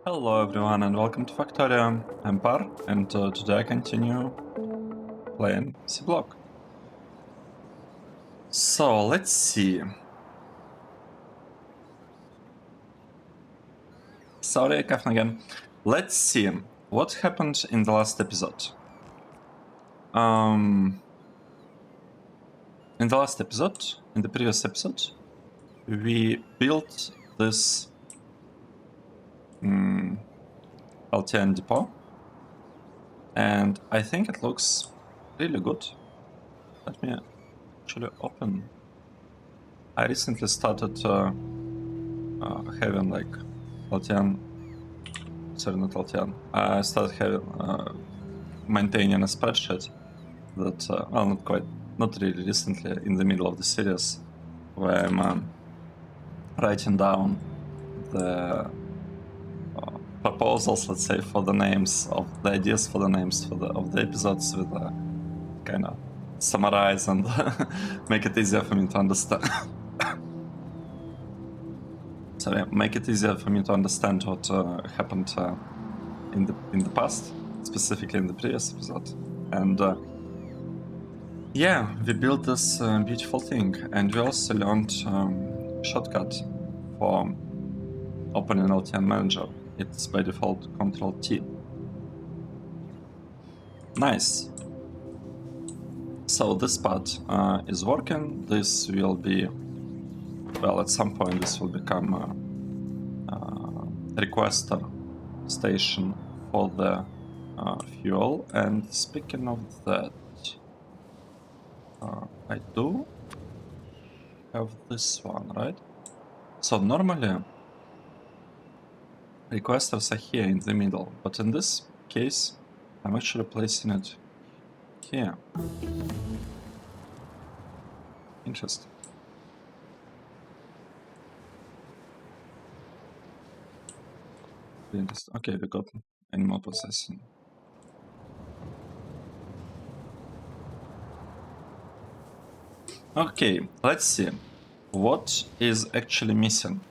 Hello everyone and welcome to Factorio. I'm Par and today I continue playing Seablock. So let's see. Sorry, Kafna again. Let's see what happened in the last episode. In the previous episode, we built this LTN depot, and I think it looks really good. Let me actually open. I recently started having like LTN. Sorry, not LTN. I started having maintaining a spreadsheet that, well, not really recently, in the middle of the series, where I'm writing down the proposals, let's say, for the names of the ideas for the names of the episodes, with kind of summarize and make it easier for me to understand. Sorry, make it easier for me to understand what happened in the past, specifically in the previous episode. And yeah, we built this beautiful thing, and we also learned shortcut for opening LTN manager. It's by default Ctrl-T. Nice. So this part is working. This will be, well, at some point this will become a requester station for the fuel. And speaking of that, I do have this one, right? So normally requesters are here in the middle, but in this case, I'm actually placing it here. Interesting. Okay, we got animal processing. Okay, let's see. What is actually missing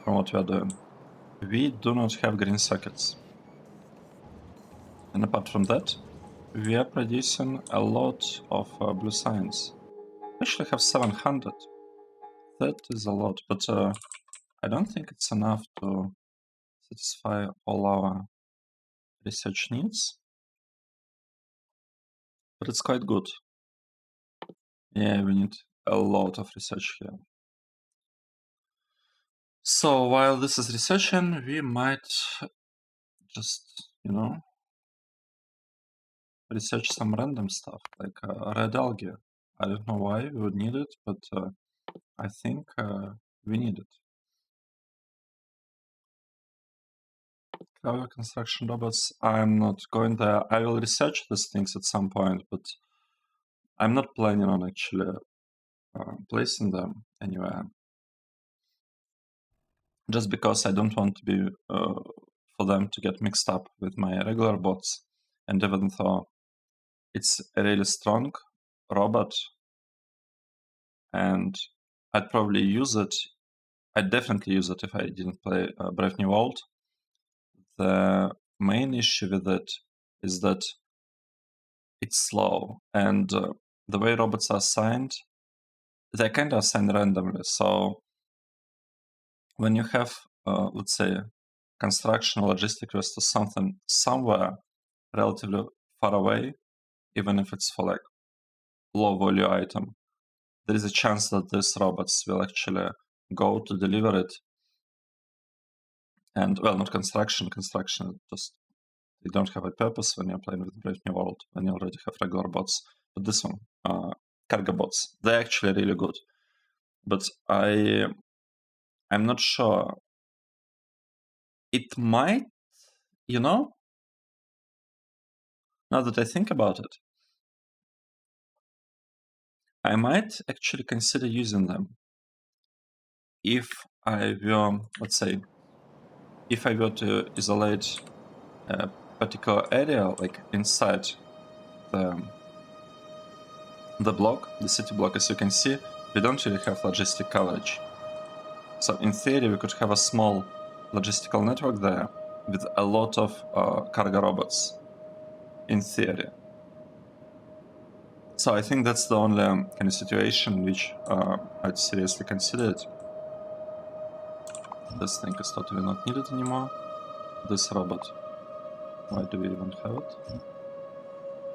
from what we are doing? We do not have green sockets. And apart from that, we are producing a lot of blue signs. We actually have 700. That is a lot, but I don't think it's enough to satisfy all our research needs. But it's quite good. Yeah, we need a lot of research here. So while this is researching, we might just, research some random stuff, like red algae. I don't know why we would need it, but I think we need it. Cloud construction robots, I'm not going there. I will research these things at some point, but I'm not planning on actually placing them anywhere. Just because I don't want to be for them to get mixed up with my regular bots. And even though it's a really strong robot, and I'd probably use it, I'd definitely use it if I didn't play Brave New World. The main issue with it is that it's slow, and the way robots are assigned, they're kind of assigned randomly. So when you have, let's say, construction or logistic risk to something somewhere relatively far away, even if it's for like low value item, there is a chance that these robots will actually go to deliver it. And well, not construction just, they don't have a purpose when you're playing with Brave New World, when you already have regular bots. But this one, cargo bots, they're actually really good. But I'm not sure. It might, now that I think about it, I might actually consider using them if I were, let's say, if I were to isolate a particular area, like inside the block, the city block. As you can see, we don't really have logistic coverage. So in theory, we could have a small logistical network there with a lot of cargo robots. In theory. So I think that's the only kind of situation which I'd seriously consider it. This thing is totally not needed anymore. This robot. Why do we even have it?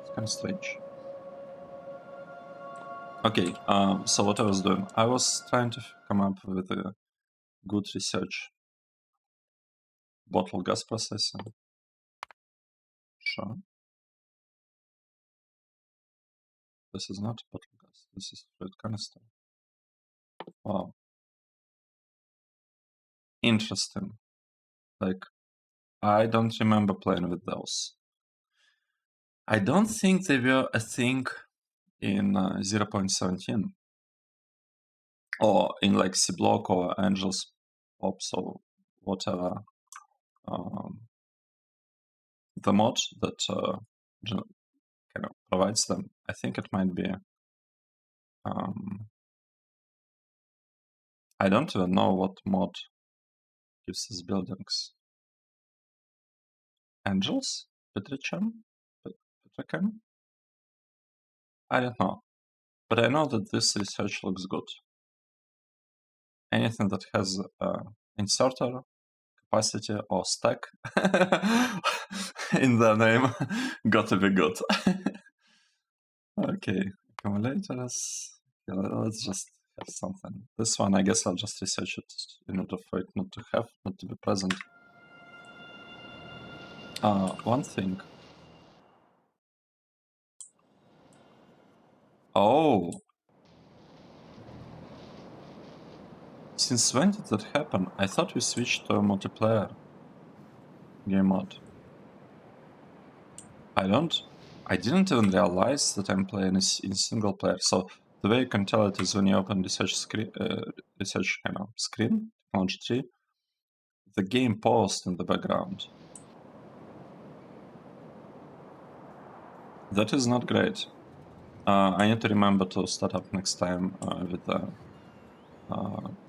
It's kind of strange. Okay, so what I was doing, I was trying to come up with a good research. Bottle gas processing. Sure. This is not bottle gas. This is fluid canister. Wow. Interesting. Like, I don't remember playing with those. I don't think they were a thing in 0.17 or in like Seablock or Angel's Ops or whatever. The mod that kind of provides them. I think it might be. I don't even know what mod gives us buildings. Angels? Petrichem? Petrichem? I don't know. But I know that this research looks good. Anything that has inserter, capacity, or stack in the name gotta be good. Okay, accumulators. Yeah, let's just have something. This one, I guess I'll just research it in order for it not to be present. One thing. Oh! Since when did that happen? I thought we switched to a multiplayer game mode. I didn't even realize that I'm playing in single player. So the way you can tell it is when you open research screen, technology tree, the game paused in the background. That is not great. I need to remember to start up next time with the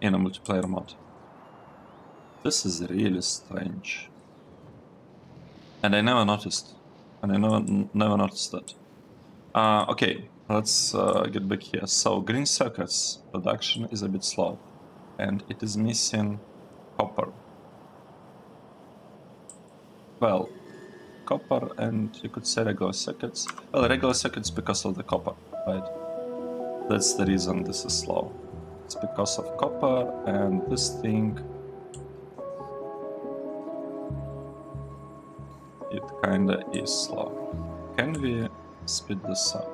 in a multiplayer mode. This is really strange, and I never noticed. And I never noticed that. Okay, let's get back here. So green circuits production is a bit slow, and it is missing copper. Well, copper and you could say regular circuits. Well, regular circuits because of the copper, right? That's the reason this is slow. It's because of copper, and this thing, it kinda is slow. Can we speed this up?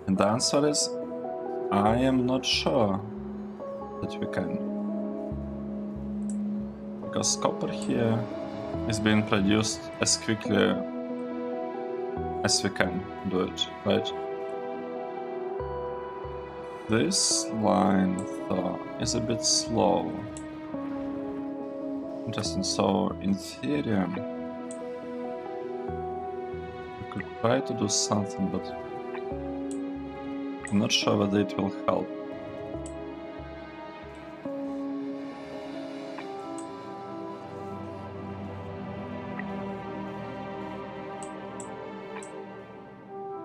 And the answer is, I am not sure that we can. Because copper here is being produced as quickly as we can do it, right? This line, though, is a bit slow. Interesting. So, in theory, we could try to do something, but I'm not sure whether it will help.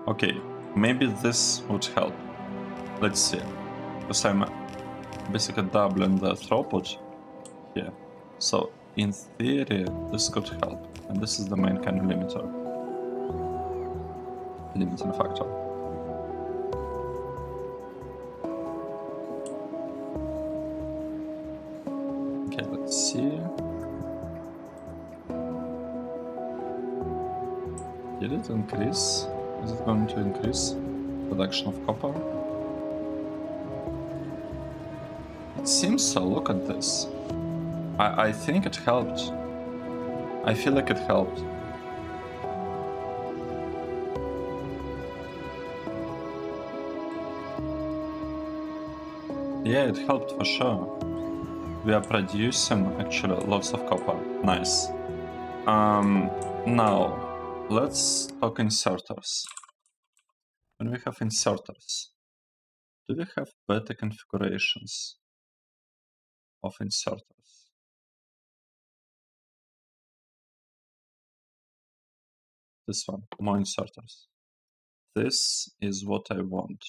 Okay, maybe this would help. Let's see. Because I'm basically doubling the throughput here. So, in theory, this could help. And this is the main kind of limiting factor. Okay, let's see. Did it increase? Is it going to increase production of copper? It seems so. Look at this. I think it helped. I feel like it helped. Yeah, it helped for sure. We are producing actually lots of copper. Nice. Now, let's talk inserters. When we have inserters, Do we have better configurations of inserters? This one, more inserters. This is what I want,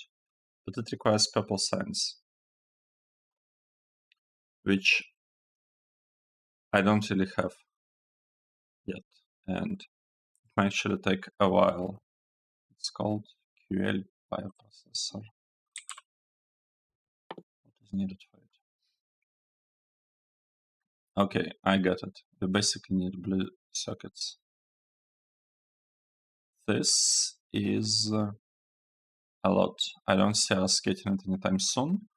but it requires purple signs, which I don't really have yet, and it might actually take a while. It's called QL bioprocessor. What is needed for it? Okay, I get it. We basically need blue circuits. This is a lot. I don't see us getting it anytime soon.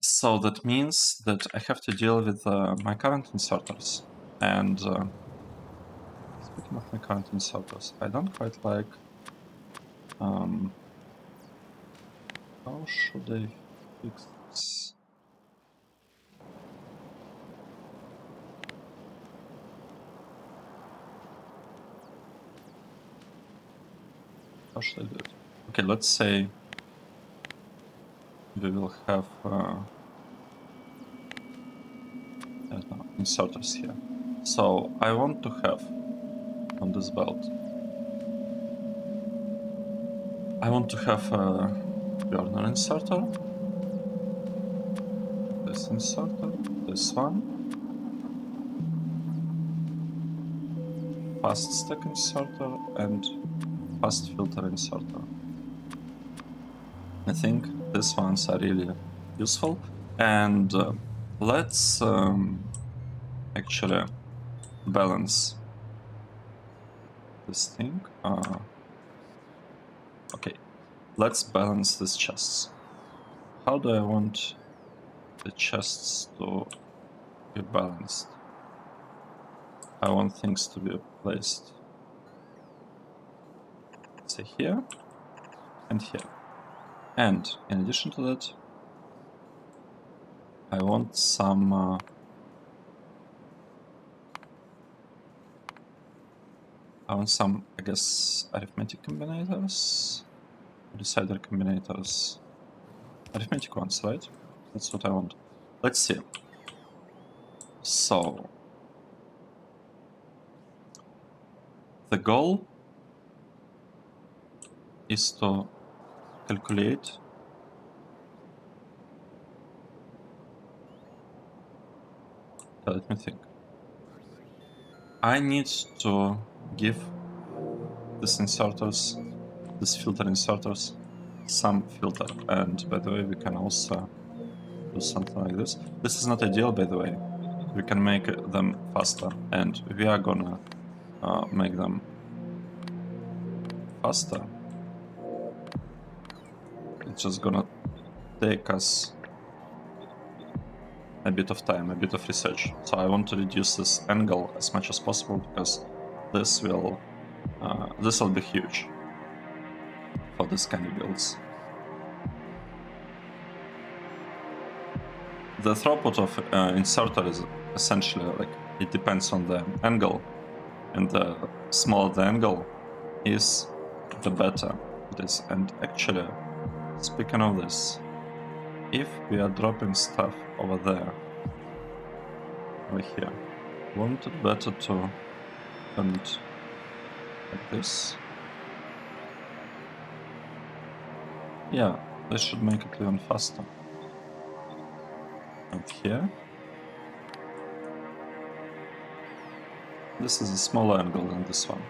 So that means that I have to deal with my current inserters. And speaking of my current inserters, I don't quite like. How should I fix this? How should I do it? Okay, let's say we will have I don't know, inserters here. So I want to have on this belt, I want to have a burner inserter, this inserter, this one, fast stack inserter, and fast filter inserter. I think these ones are really useful. And let's actually balance this thing. Okay, let's balance these chests. How do I want the chests to be balanced? I want things to be placed, say, here and here. And in addition to that, I want some I guess, arithmetic combinators, decider combinators, arithmetic ones, right? That's what I want. Let's see. So the goal is to calculate let me think. I need to give these inserters, these filter inserters, some filter. And by the way, we can also do something like this. This is not ideal, by the way. We can make them faster, and we are gonna make them faster. It's just gonna take us a bit of time, a bit of research. So I want to reduce this angle as much as possible because this will be huge for this kind of builds. The throughput of inserter is essentially like it depends on the angle, and the smaller the angle is, the better it is. And actually, speaking of this, if we are dropping stuff over there, over here, won't it better to turn it like this? Yeah, this should make it even faster. And here, this is a smaller angle than this one.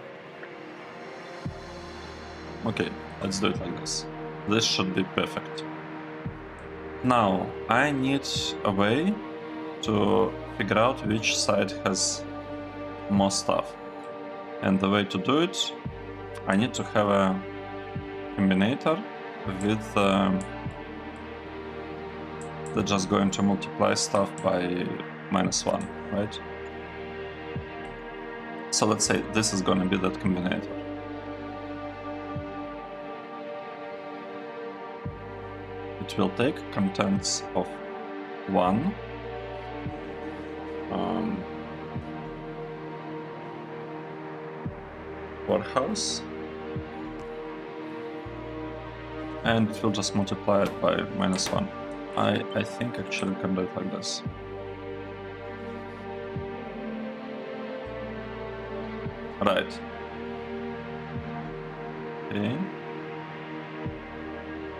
Okay, let's do it like this. This should be perfect. Now, I need a way to figure out which side has more stuff. And the way to do it, I need to have a combinator with that's just going to multiply stuff by -1, right? So let's say this is going to be that combinator. It will take contents of 1, warehouse, and it will just multiply it by -1. I think actually we can do it like this. Right. Okay.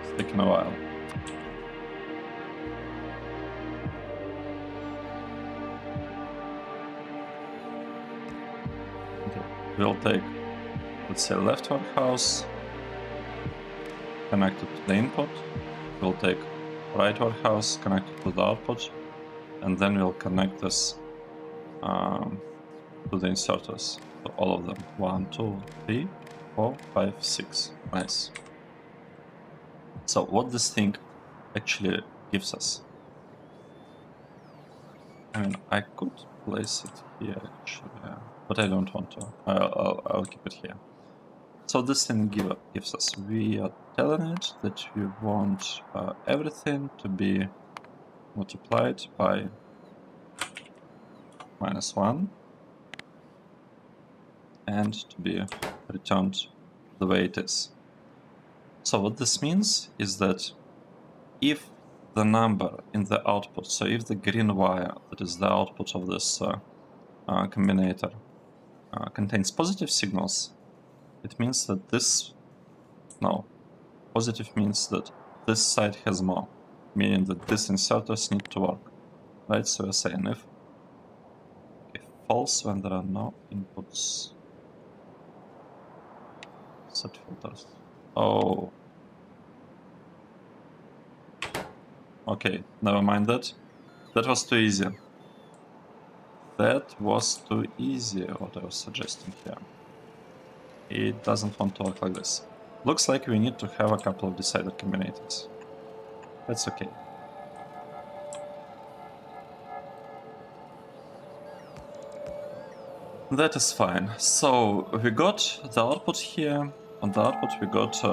It's taking a while. Okay. We'll take, let's say, left warehouse, connect it to the input. We'll take right warehouse, connect it to the output, and then we'll connect this to the inserters, to all of them. 1, 2, 3, 4, 5, 6. Nice. So what this thing actually gives us? I mean, I could place it here actually, but I don't want to. I'll keep it here. So this thing gives us, we are telling it that we want everything to be multiplied by -1 and to be returned the way it is. So what this means is that if the number in the output, so if the green wire that is the output of this combinator contains positive signals, it means that this, no, positive means that this side has more, meaning that these inserters need to work, right? So we're saying if false when there are no inputs, set filters. Oh, okay, never mind that. That was too easy. That was too easy, what I was suggesting here. It doesn't want to work like this. Looks like we need to have a couple of decider combinators. That's okay. That is fine. So we got the output here. On the output we got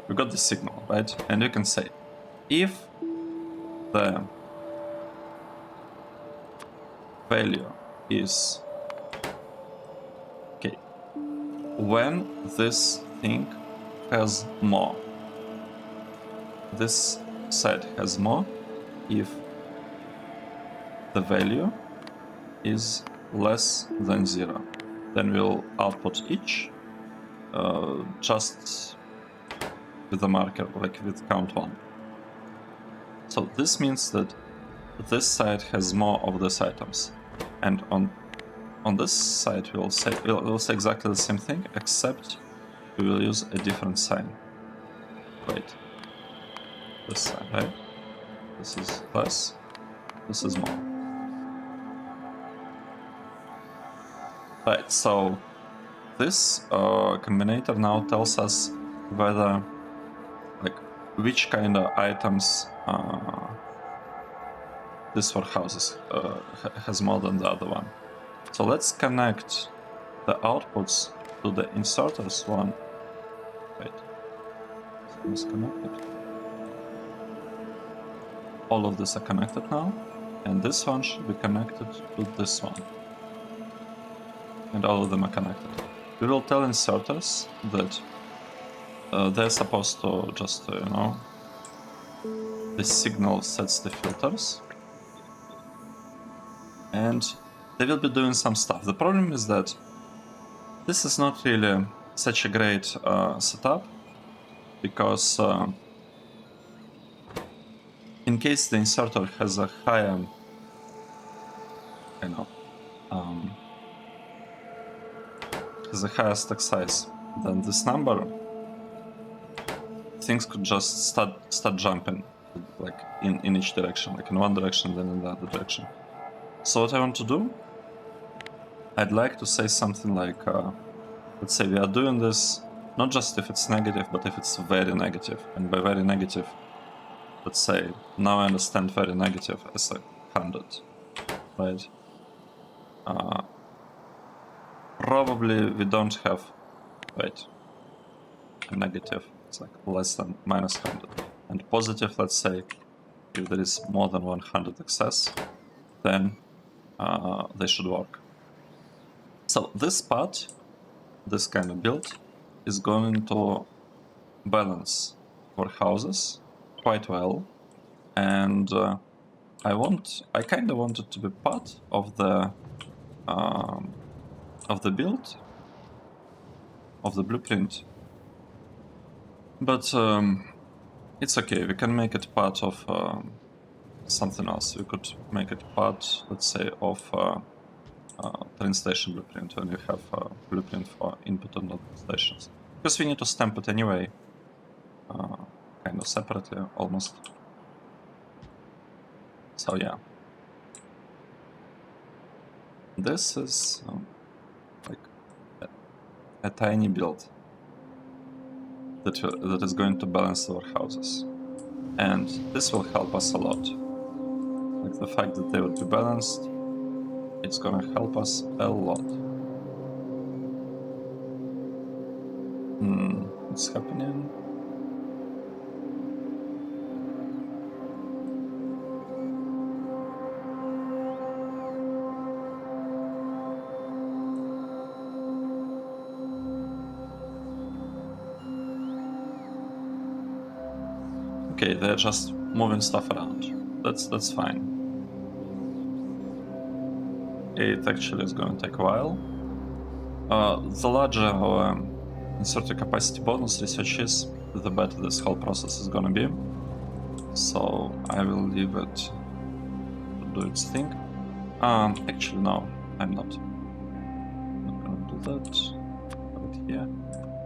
we got the signal, right? And you can say if the value is okay when this thing has more, this side has more if the value is less than 0, then we'll output each just with the marker, like with count 1. So this means that this side has more of these items, and on this side we'll say exactly the same thing, except we will use a different sign. Wait, this side, right? This is less, this is more. Right, so this combinator now tells us whether, like, which kind of items this warehouse has more than the other one. So let's connect the outputs to the inserters one. Wait, it's connected. All of these are connected now, and this one should be connected to this one. And all of them are connected. We will tell inserters that they're supposed to just, you know, this signal sets the filters, and they will be doing some stuff. The problem is that this is not really such a great setup, because in case the inserter has a higher, you know, has a higher stack size than this number, things could just start jumping, like in each direction, like in one direction, then in the other direction. So what I want to do, I'd like to say something like, let's say we are doing this not just if it's negative, but if it's very negative. And by very negative, let's say, now I understand very negative as 100, right? Probably we don't have, wait, a negative, it's like less than -100. And positive, let's say, if there is more than 100 excess, then they should work. So this part, this kind of build, is going to balance warehouses quite well, and I kind of want it to be part of the build, of the blueprint, but it's okay. We can make it part of something else. We could make it part, let's say, of train station blueprint when you have a blueprint for input on the stations, because we need to stamp it anyway, kind of separately almost. So yeah, this is like a tiny build that is going to balance our houses, and this will help us a lot. Like the fact that they would be balanced, it's gonna help us a lot. What's happening? Okay, they're just moving stuff around. That's fine. It actually is going to take a while. The larger our inserter capacity bonus research is, the better this whole process is gonna be. So I will leave it to do its thing. Actually, no, I'm not gonna do that. Put it here.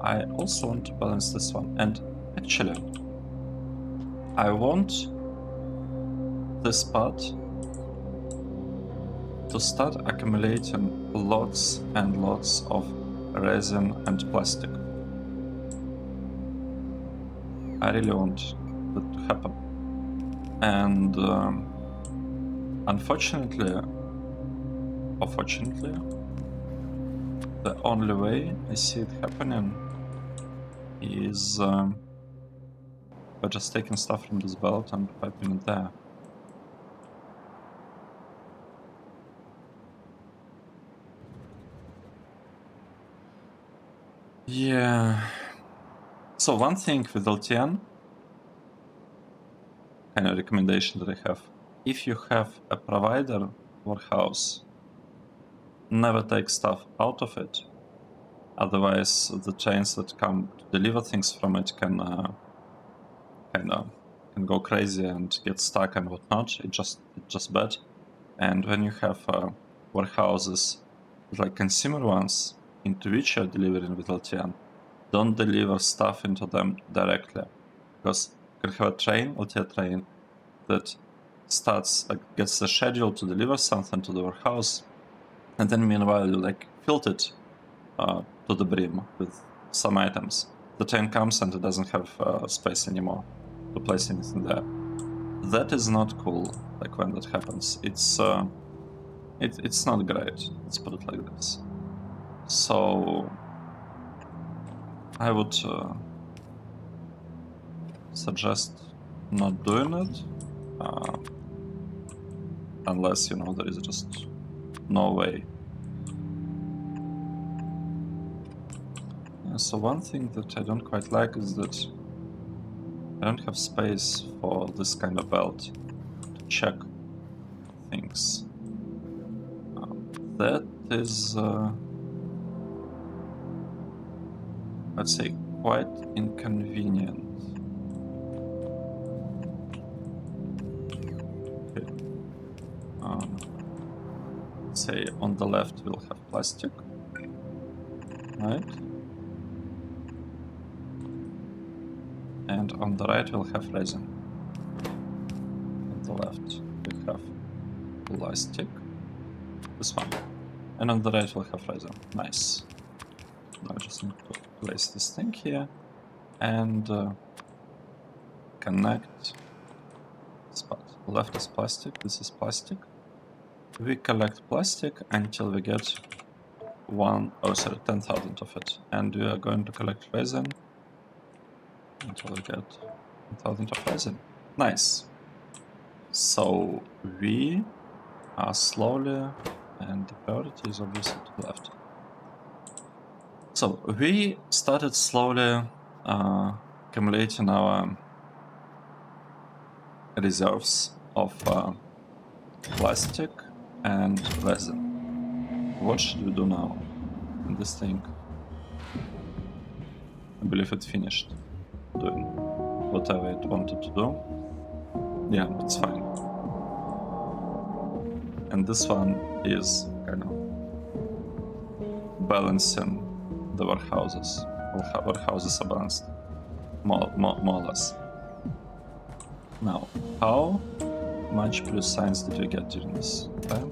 I also want to balance this one, and actually, I want this part to start accumulating lots and lots of resin and plastic. I really want that to happen. And unfortunately, or fortunately, the only way I see it happening is by just taking stuff from this belt and piping it there. Yeah. So one thing with LTN, kind of recommendation that I have, if you have a provider warehouse, never take stuff out of it. Otherwise, the trains that come to deliver things from it can go crazy and get stuck and whatnot. It's just bad. And when you have warehouses like consumer ones into which you're delivering with LTN, don't deliver stuff into them directly, because you can have a train, LTN train, that starts, gets the schedule to deliver something to the warehouse, and then meanwhile you filled it to the brim with some items. The train comes and it doesn't have space anymore to place anything there. That is not cool. When that happens, it's not great. Let's put it like this. So I would suggest not doing it unless there is just no way. So one thing that I don't quite like is that I don't have space for this kind of belt to check things. That is, let's say, quite inconvenient. Okay. Let's say on the left we'll have plastic, right? And on the right we'll have resin. On the left we have plastic, this one. And on the right we'll have resin. Nice. Now I just need to place this thing here and connect this part. Left is plastic, this is plastic. We collect plastic until we get 10,000 of it. And we are going to collect resin until we get 10,000 of resin. Nice. So we are slowly, and the priority is obviously to the left. So we started slowly accumulating our reserves of plastic and resin. What should we do now in this thing? I believe it finished doing whatever it wanted to do. Yeah, it's fine. And this one is kind of balancing the warehouses. Warehouses are balanced, more or less. Now, how much plus science did we get during this time?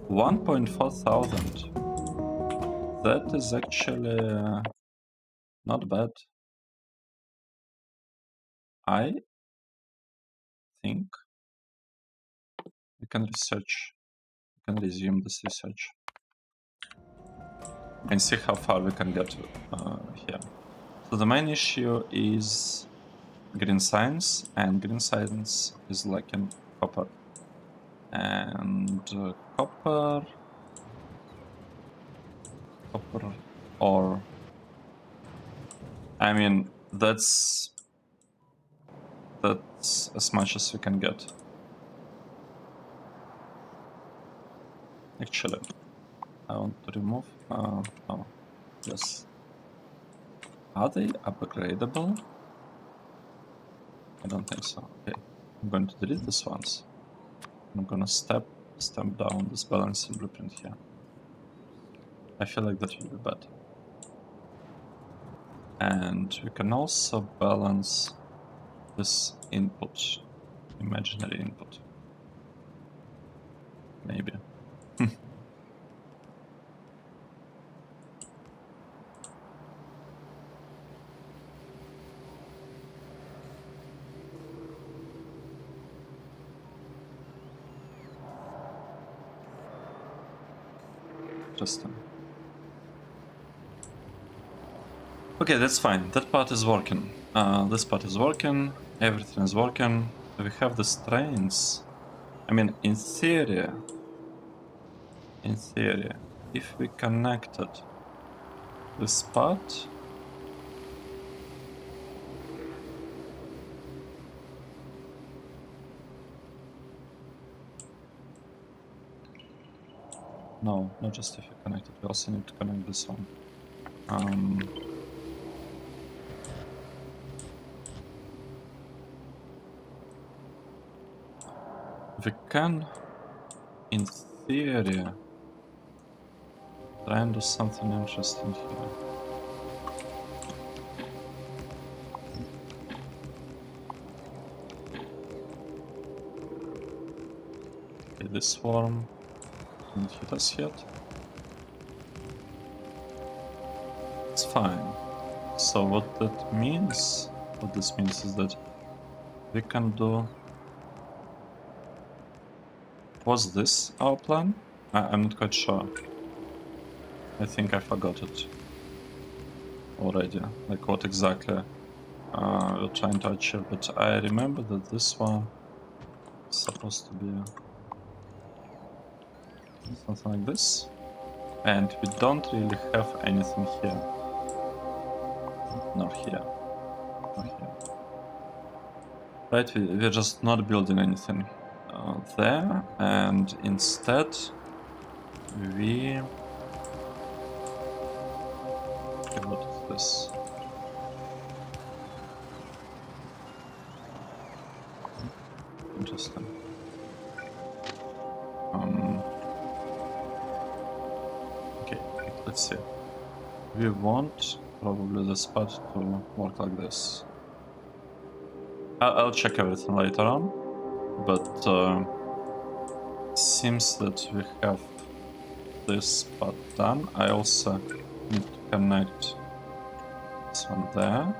1.4 thousand. That is actually not bad. I think we can research, we can resume this research and see how far we can get here. So the main issue is green science, and green science is lacking copper. And copper or I mean that's as much as we can get. Actually, I want to remove oh yes. Are they upgradable? I don't think so. Okay, I'm going to delete this ones. I'm gonna stamp down this balancing blueprint here. I feel like that will be better. And we can also balance this input, imaginary input. Maybe. Interesting. Okay, that's fine. That part is working. This part is working. Everything is working. We have the strains. I mean, in theory, if we connected this part, no, not just if you connect it. We also need to connect this one. We can, in theory, try and do something interesting here. Okay, this swarm didn't hit us yet. It's fine. So what this means is that we can do... Was this our plan? I'm not quite sure. I think I forgot it already, like what exactly we're trying to achieve, but I remember that this one is supposed to be something like this, and we don't really have anything here. Nor here. Nor here. Right, we're just not building anything there, and instead we... Okay, what is this? Interesting. Okay, let's see. We want probably this part to work like this. I'll check everything later on, but seems that we have this part done. I also need to connect this one there,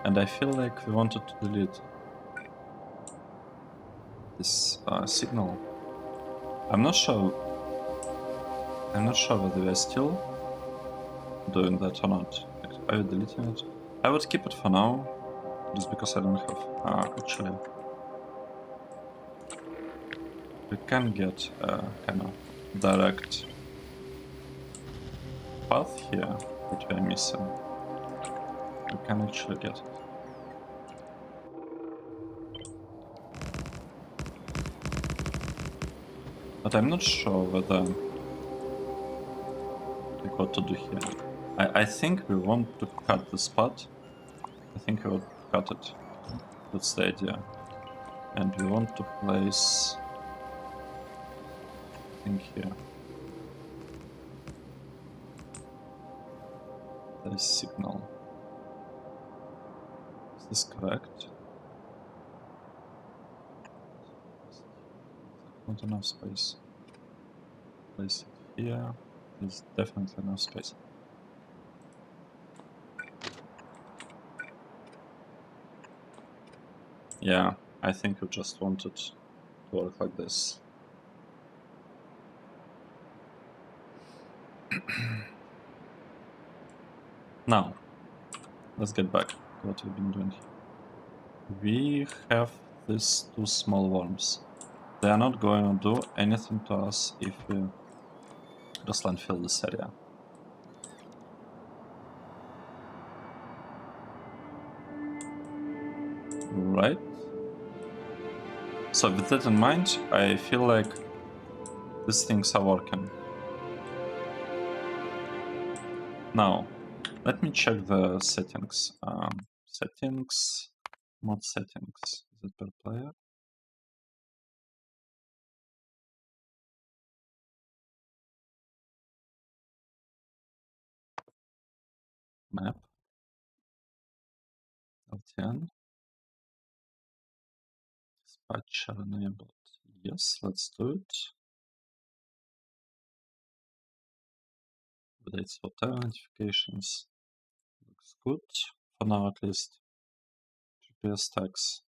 and I feel like we wanted to delete this signal. I'm not sure whether we are still doing that or not. Are you deleting it? I would keep it for now, just because I don't have actually. We can get a kind of direct path here, which we are missing. We can actually get it. But I'm not sure whether, like, what to do here. I think we want to cut the spot. I think we want to cut it. That's the idea. And we want to place thing here. The signal. Is this correct? Not enough space. Place it here. There's definitely enough space. Yeah, I think we just want it to work like this. Now, let's get back to what we've been doing here. We have these two small worms. They are not going to do anything to us if we grassland fill this area. Right? So with that in mind, I feel like these things are working. Now, let me check the settings. Settings, mod settings. Is it per player? Map. LTN. Dispatcher enabled. Yes, let's do it. Updates for tail notifications. Looks good. For now, at least. GPS tags.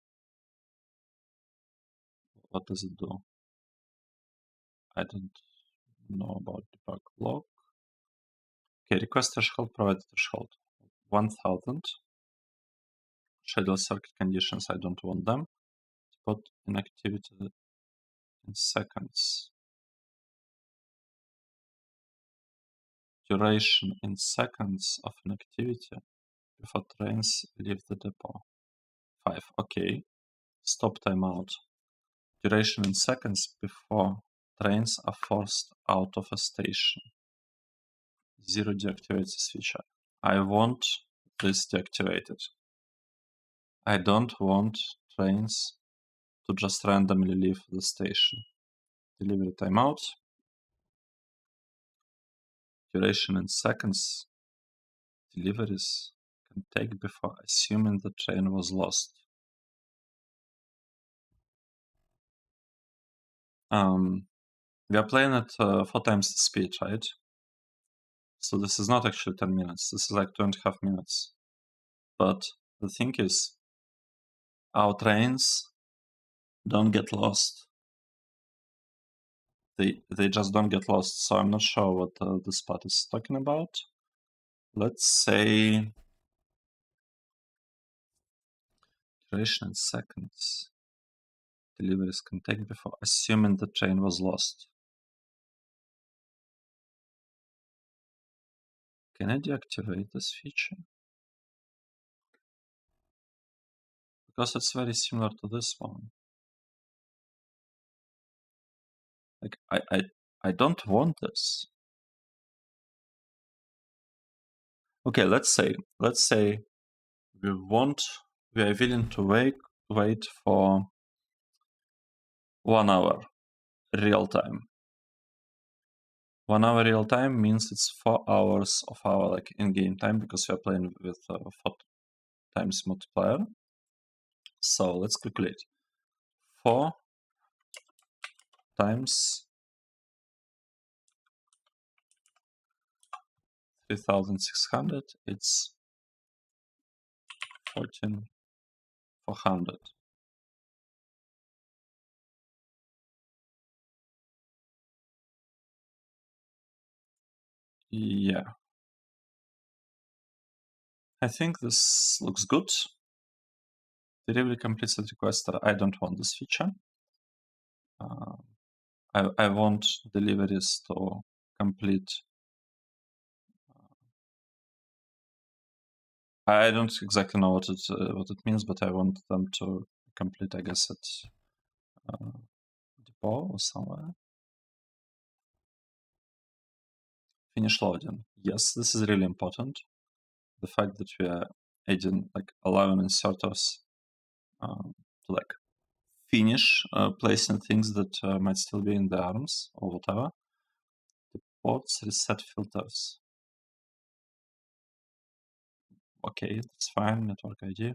What does it do? I don't know about debug block. Okay, request threshold, provide threshold. 1000. Schedule circuit conditions, I don't want them. Spot inactivity in seconds. Duration in seconds of inactivity before trains leave the depot. 5. Okay. Stop timeout. Duration in seconds before trains are forced out of a station. 0 deactivate this feature. I want this deactivated. I don't want trains to just randomly leave the station. Delivery timeout. Duration in seconds. Deliveries can take before assuming the train was lost. We are playing at 4 times the speed, right? So this is not actually 10 minutes. This is like 2.5 minutes. But the thing is, our trains don't get lost. They just don't get lost. So I'm not sure what the spot is talking about. Let's say duration in seconds. Deliveries can take before assuming the train was lost. Can I deactivate this feature? Because it's very similar to this one. Like I don't want this. Okay, let's say we are willing to wait for 1 hour real time. 1 hour real time means it's 4 hours of our like in-game time because we are playing with 4 times multiplier. So let's calculate. 4 times 3,600. It's 14,400. Yeah. I think this looks good. Delivery completes requester. I don't want this feature. I want deliveries to complete I don't exactly know what it means, but I want them to complete, I guess, at depot or somewhere. Finish loading. Yes, this is really important. The fact that we are adding, like, allowing inserters to like finish placing things that might still be in the arms or whatever. The ports reset filters. Okay, that's fine. Network ID.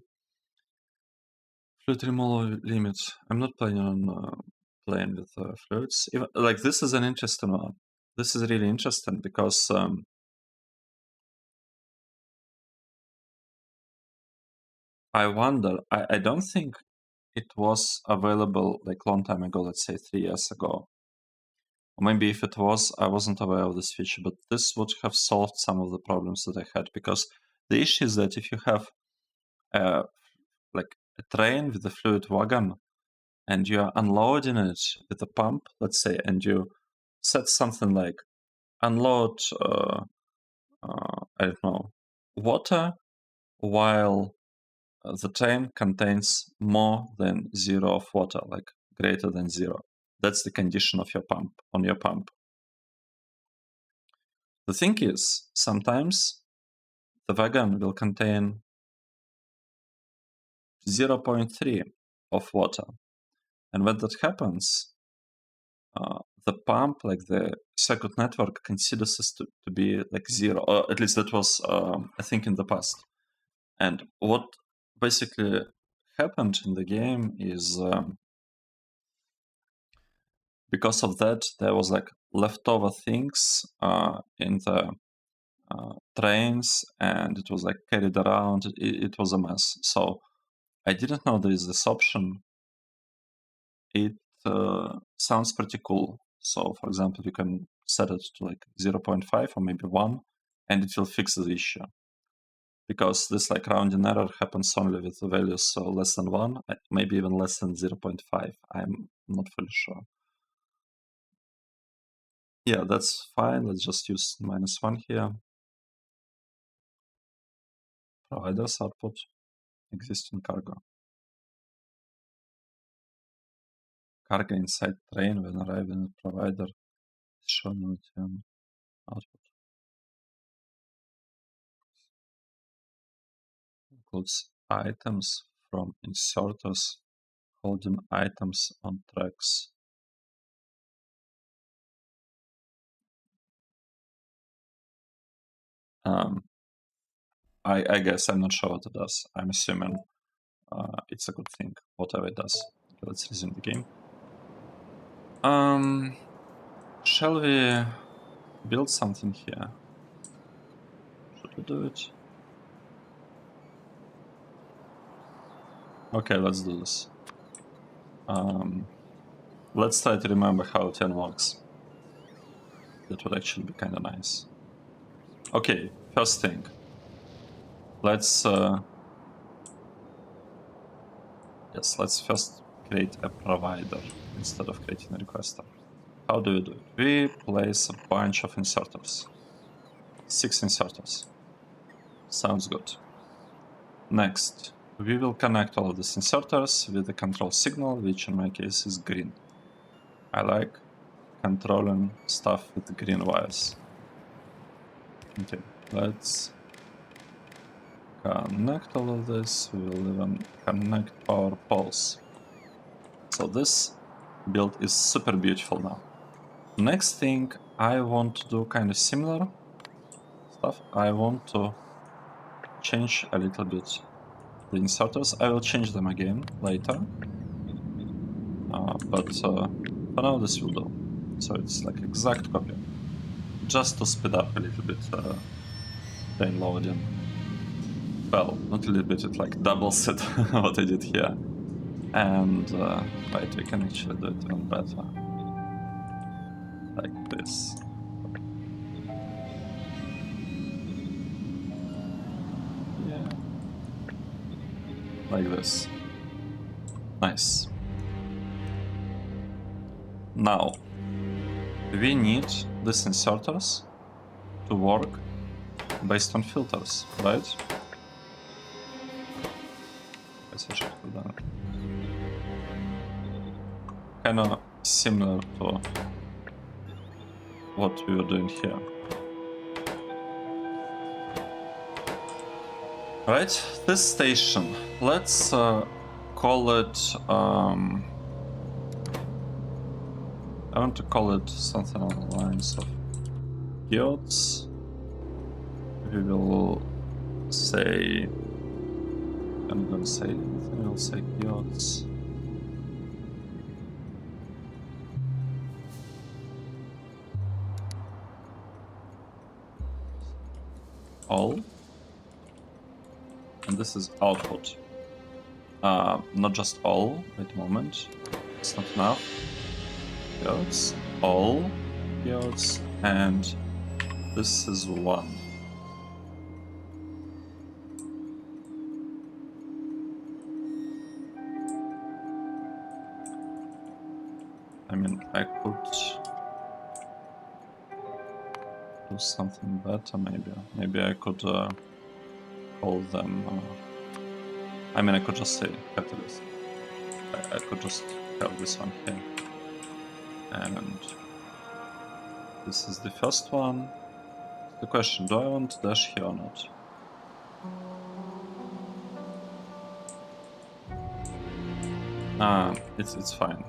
Fluid removal limit. I'm not planning on playing with fluids. Even, like, this is an interesting one. This is really interesting because I wonder. I don't think it was available like long time ago. Let's say 3 years ago. Or maybe if it was, I wasn't aware of this feature. But this would have solved some of the problems that I had, because the issue is that if you have like a train with a fluid wagon and you are unloading it with a pump, let's say, and you set something like unload, I don't know, water while the train contains more than 0 of water, like greater than 0. That's the condition of your pump, on your pump. The thing is, sometimes the wagon will contain 0.3 of water. And when that happens, the pump, like the circuit network, considers this to be like 0, or at least that was a thing in the past. And what basically happened in the game is because of that, there was like leftover things in the trains, and it was like carried around. It was a mess. So I didn't know there is this option. It sounds pretty cool. So, for example, you can set it to like 0.5 or maybe 1, and it will fix the issue. Because this like rounding error happens only with the values so less than 1, maybe even less than 0.5. I'm not fully sure. Yeah, that's fine. Let's just use -1 here. Providers output, existing cargo. Cargo inside train when arriving at provider is shown in LTN output. Includes items from inserters holding items on tracks. I guess I'm not sure what it does. I'm assuming it's a good thing, whatever it does. Okay, let's resume the game. Shall we build something here? Should we do it? Okay, let's do this. Let's try to remember how LTN works. That would actually be kind of nice. Okay, first thing. Let's let's first create a provider instead of creating a requester. How do we do it? We place a bunch of inserters. 6 inserters. Sounds good. Next, we will connect all of these inserters with the control signal, which in my case is green. I like controlling stuff with green wires. Okay, let's connect all of this. We will even connect our poles. So this build is super beautiful now. Next thing, I want to do kind of similar stuff. I want to change a little bit the inserters. I will change them again later. But for now this will do. So it's like exact copy. Just to speed up a little bit train loading. Well, not a little bit, it like doubles it what I did here. And wait, we can actually do it even better. Like this. Yeah. Like this. Nice. Now, we need these inserters to work based on filters, right? guess I should have done it. Kinda similar to what we were doing here. Right, this station, let's call it, I want to call it something along the lines of geodes. We will say, I'm gonna say anything, we'll say geodes. All. And this is output. Not just all, wait a moment, it's not enough. Geodes, all geodes, and this is 1. I mean, I could do something better, maybe. Maybe I could call them. I mean, I could just say catalyst. I could just have this one here. And this is the first one. The question: do I want dash here or not? It's fine.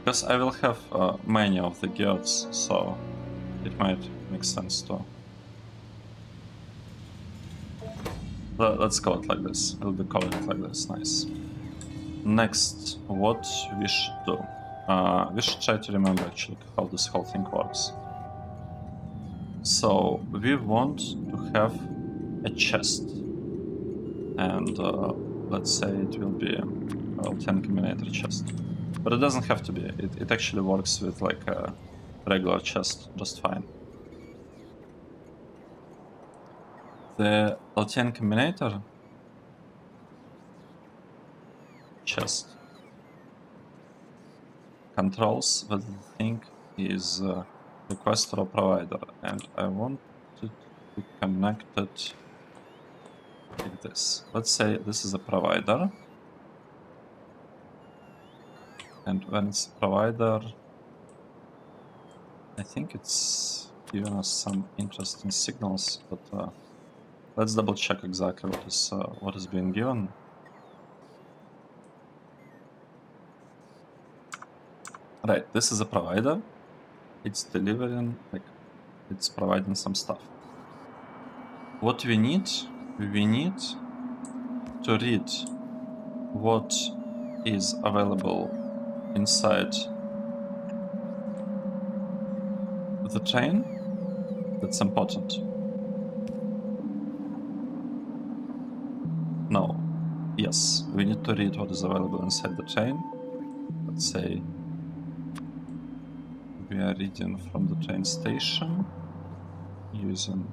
Because I will have many of the geodes, so it might make sense to. Let's call it like this. We'll be calling it like this. Nice. Next, what we should do? We should try to remember actually how this whole thing works. So we want to have a chest, and let's say it will be a LTN combinator chest. But it doesn't have to be. It actually works with like a regular chest just fine. The LTN combinator chest controls whether the thing is requester or provider, and I want it to be connected like this. Let's say this is a provider, and when it's a provider, I think it's giving us some interesting signals, but let's double check exactly what is being given. Right, this is a provider. It's delivering, like, it's providing some stuff. What we need to read what is available inside the train. That's important. No. Yes, we need to read what is available inside the train. Let's say we are reading from the train station using...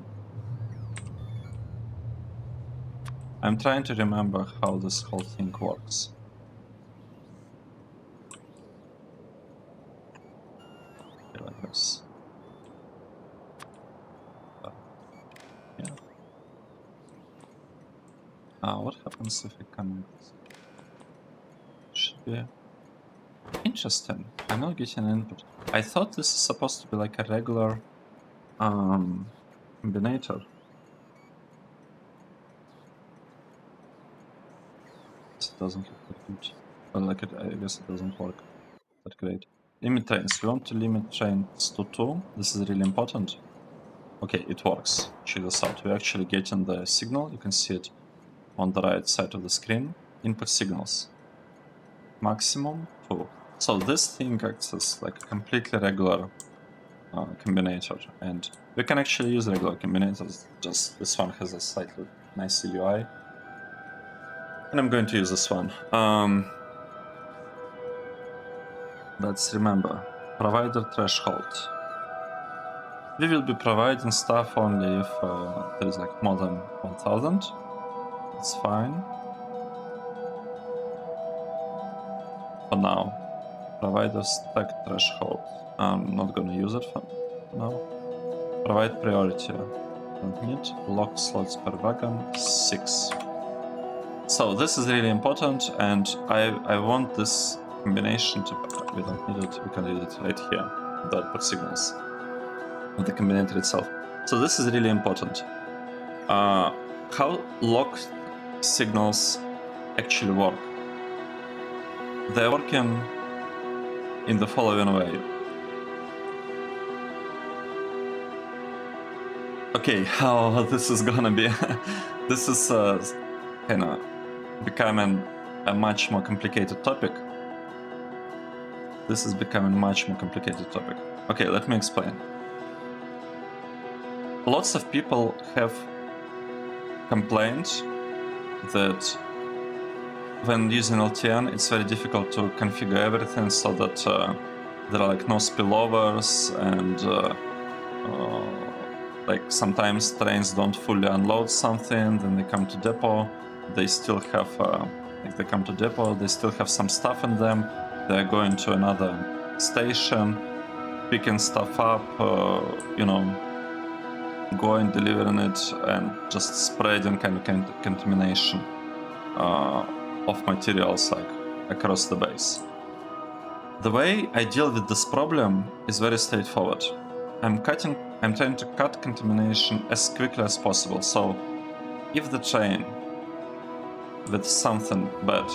I'm trying to remember how this whole thing works. Okay, like this. Yeah. What happens if I connect? Should be interesting. I'm not getting input. I thought this is supposed to be like a regular combinator. It doesn't look that good. Well, like I guess it doesn't work that great. Limit trains. We want to limit trains to 2. This is really important. Okay, it works. Check this out. We're actually getting the signal. You can see it on the right side of the screen. Input signals. Maximum 2. So this thing acts as like a completely regular combinator, and we can actually use regular combinators. Just this one has a slightly nice UI, and I'm going to use this one. Let's remember, provider threshold. We will be providing stuff only if there is like more than 1000. It's fine. For now, provider stack threshold. I'm not gonna use it for now. Provide priority. don't need. Lock slots per wagon, 6. So this is really important, and I want this combination to... We don't need it, we can use it right here, the output signals, the combinator itself. So this is really important. How locked signals actually work. They're working in the following way. Okay, how this is gonna be... This is kind of becoming a much more complicated topic. This is becoming a much more complicated topic. Okay, let me explain. Lots of people have complained that when using LTN, it's very difficult to configure everything so that there are like no spillovers, and like sometimes trains don't fully unload something, then they come to depot, they still have like they come to depot, they still have some stuff in them, they're going to another station, picking stuff up, you know, going, delivering it, and just spreading kind of contamination of materials like across the base. The way I deal with this problem is very straightforward. I'm trying to cut contamination as quickly as possible. So if the train with something bad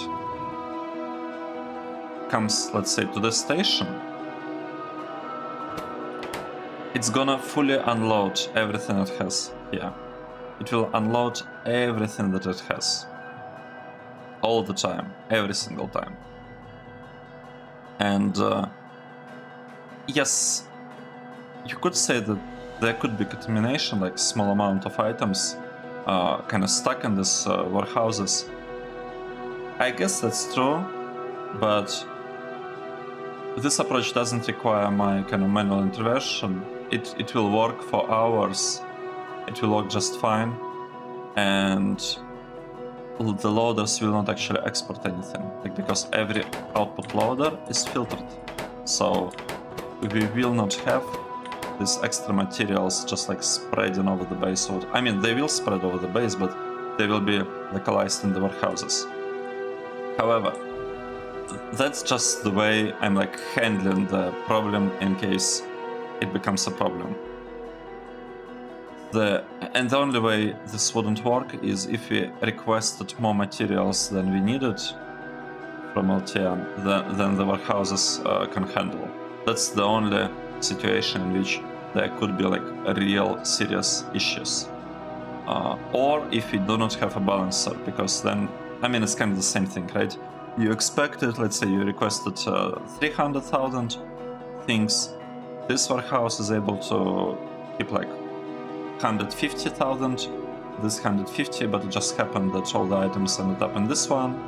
comes, let's say, to the station, it's gonna fully unload everything it has here. It will unload everything that it has. All the time, every single time. And yes, you could say that there could be contamination, like small amount of items kind of stuck in these warehouses. I guess that's true, but this approach doesn't require my kind of manual intervention. It will work for hours. It will work just fine, and the loaders will not actually export anything, like, because every output loader is filtered. So we will not have these extra materials just like spreading over the base. I mean, they will spread over the base, but they will be localized in the warehouses. However, that's just the way I'm like handling the problem in case it becomes a problem. And the only way this wouldn't work is if we requested more materials than we needed from LTN, than the warehouses can handle. That's the only situation in which there could be like real serious issues. Or if we do not have a balancer, because then, I mean, it's kind of the same thing, right? You expected, let's say you requested 300,000 things. This warehouse is able to keep like 150,000, this 150, but it just happened that all the items ended up in this one,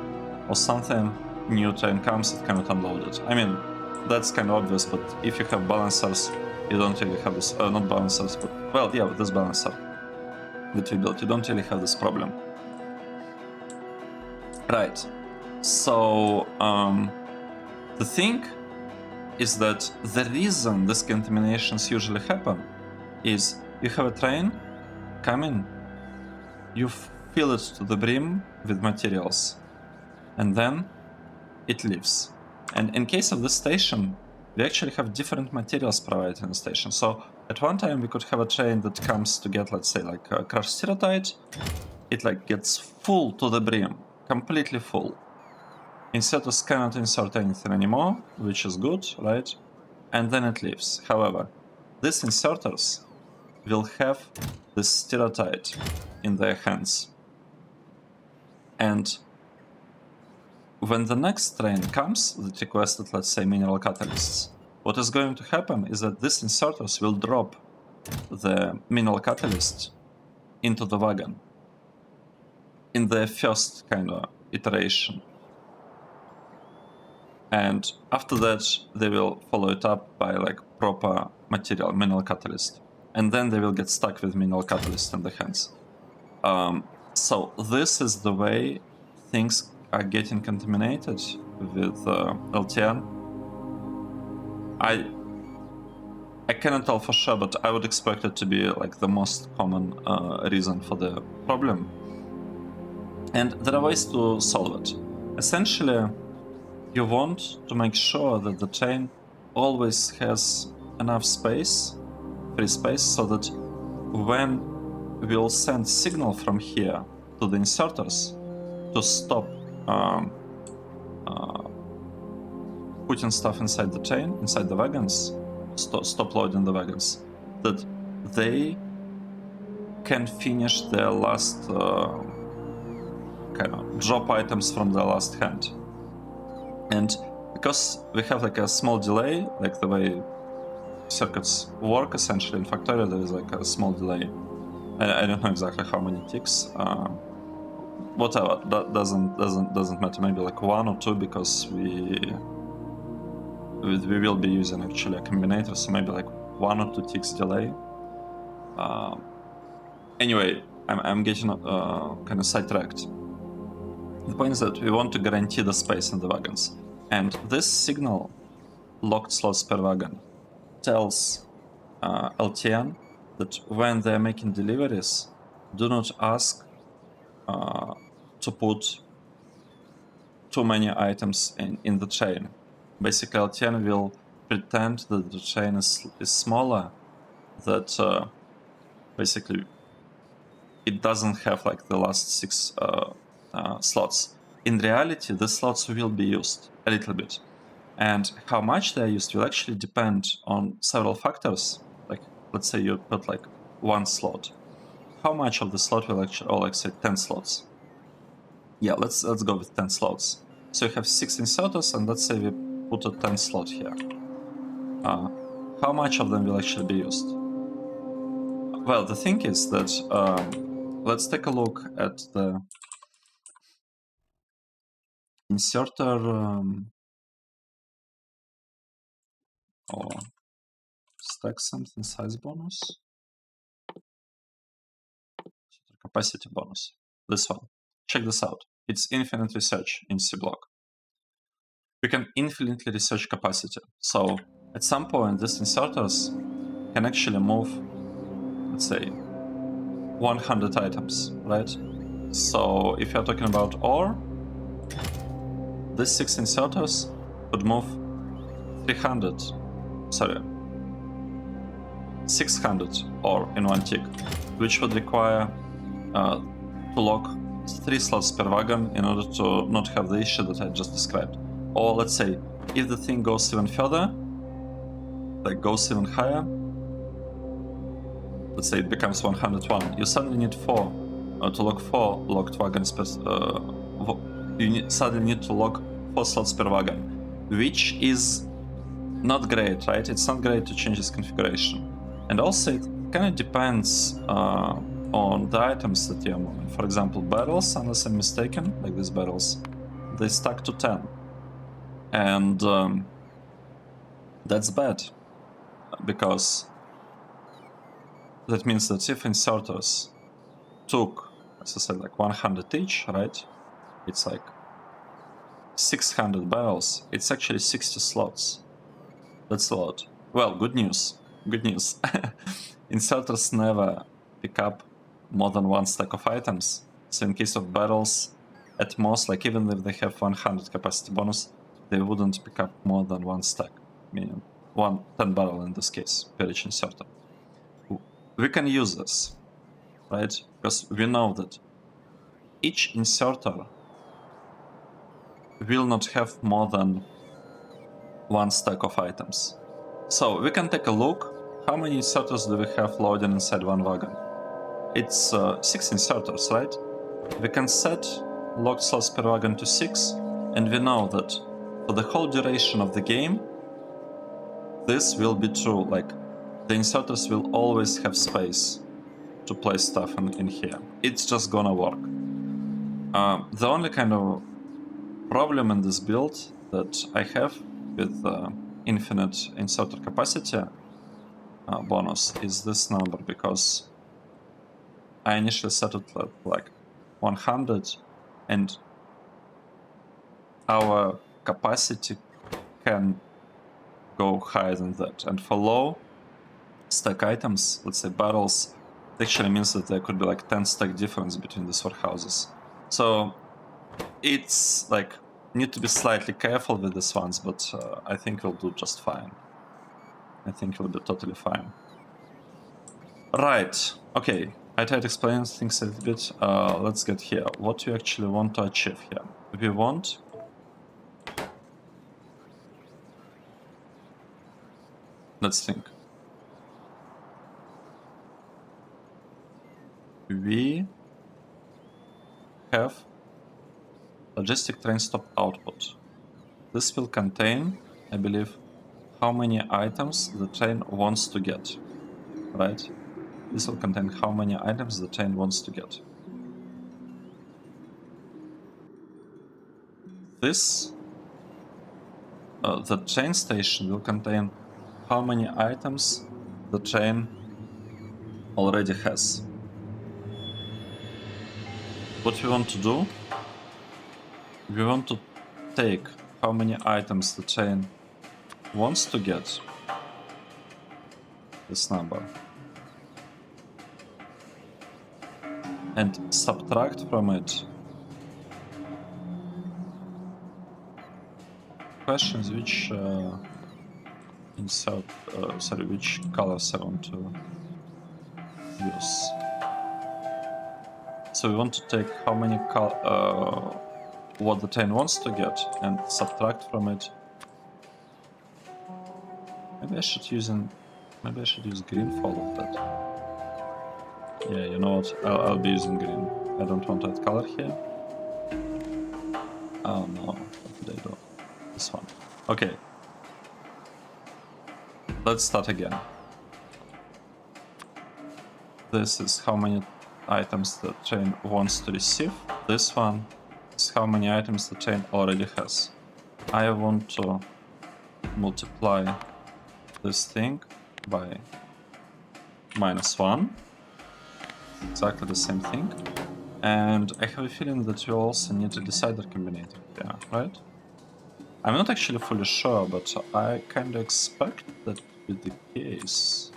or something, new train comes, it cannot unload it. I mean, that's kind of obvious, but if you have balancers, you don't really have this, not balancers, but, well, yeah, with this balancer that we built, you don't really have this problem. Right, so the thing is that the reason these contaminations usually happen is you have a train coming, you fill it to the brim with materials, and then it leaves. And in case of this station, we actually have different materials provided in the station. So at one time we could have a train that comes to get, let's say, like a crushed ceratite. It like gets full to the brim, completely full. Inserters cannot insert anything anymore, which is good, right? And then it leaves. However, these inserters will have this ceratite in their hands. And when the next train comes that requested, let's say, mineral catalysts, what is going to happen is that these inserters will drop the mineral catalyst into the wagon in the first kind of iteration. And after that, they will follow it up by like proper material, mineral catalyst. And then they will get stuck with mineral catalyst in the hands. So this is the way things are getting contaminated with LTN. I cannot tell for sure, but I would expect it to be like the most common reason for the problem. And there are ways to solve it. Essentially, you want to make sure that the chain always has enough space, free space, so that when we'll send signal from here to the inserters to stop putting stuff inside the chain, inside the wagons, stop loading the wagons, that they can finish their last kind of drop items from the last hand. And because we have like a small delay, like the way circuits work essentially in Factorio, there is like a small delay. I don't know exactly how many ticks. Whatever, that doesn't matter. Maybe like 1 or 2, because we will be using actually a combinator, so maybe like 1 or 2 ticks delay. Anyway, I'm getting kind of sidetracked. The point is that we want to guarantee the space in the wagons, and this signal, locked slots per wagon, tells LTN that when they're making deliveries, do not ask to put too many items in the chain. Basically, LTN will pretend that the chain is smaller, that basically it doesn't have like the last 6 slots. In reality, the slots will be used a little bit, and how much they're used will actually depend on several factors. Like, let's say you put like 1 slot. How much of the slot will actually, or like say 10 slots? Yeah, let's go with 10 slots. So you have 6 inserters, and let's say we put a 10 slot here. How much of them will actually be used? Well, the thing is that let's take a look at the inserter or stack something size bonus, capacity bonus. This one. Check this out. It's infinite research in Seablock. We can infinitely research capacity. So at some point, these inserters can actually move, let's say, 100 items, right? So if you're talking about ore, these 6 inserters would move 600 ore in 1 tick, which would require to lock 3 slots per wagon in order to not have the issue that I just described. Or let's say, if the thing goes even further, like goes even higher, let's say it becomes 101, you suddenly need 4 to lock 4 locked wagons per suddenly need to lock 4 slots per wagon, which is not great, right? It's not great to change this configuration. And also it kind of depends on the items that you're moving. For example, barrels, unless I'm mistaken, like these barrels, they stack to 10. And that's bad, because that means that if inserters took, as I said, like 100 each, right? It's like 600 barrels. It's actually 60 slots. That's a lot. Well, good news. Good news. Inserters never pick up more than 1 stack of items. So in case of barrels, at most, like even if they have 100 capacity bonus, they wouldn't pick up more than 1 stack, meaning 10 barrel in this case, per each inserter. We can use this, right? Because we know that each inserter will not have more than 1 stack of items. So we can take a look. How many inserters do we have loading inside one wagon? It's 6 inserters, right? We can set locked slots per wagon to 6, and we know that for the whole duration of the game, this will be true. Like, the inserters will always have space to place stuff in here. It's just gonna work. The only kind of problem in this build that I have with infinite inserter capacity bonus is this number, because I initially set it at like 100, and our capacity can go higher than that. And for low, stack items, let's say barrels, it actually means that there could be like 10 stack difference between these warehouses. So it's like, need to be slightly careful with these ones, but I think we'll do just fine. I think we'll do totally fine. Right, okay, I tried explaining things a little bit. Let's get here. What we actually want to achieve here. We want let's think. We have logistic train stop output. This will contain, I believe, how many items the train wants to get, right? This will contain how many items the train wants to get. This, the train station will contain how many items the train already has. What we want to do, we want to take how many items the train wants to get, this number, and subtract from it questions which insert, sorry, which colors I want to use. So we want to take how many what the train wants to get and subtract from it. Maybe I should use green for all of that. Yeah, you know what? I'll be using green. I don't want that color here. Oh no, what did I do? This one. Okay. Let's start again. This is how many items the train wants to receive. This one is how many items the train already has. I want to multiply this thing by -1. Exactly the same thing. And I have a feeling that you also need a decider combinator here, right? I'm not actually fully sure, but I kind of expect that to be the case.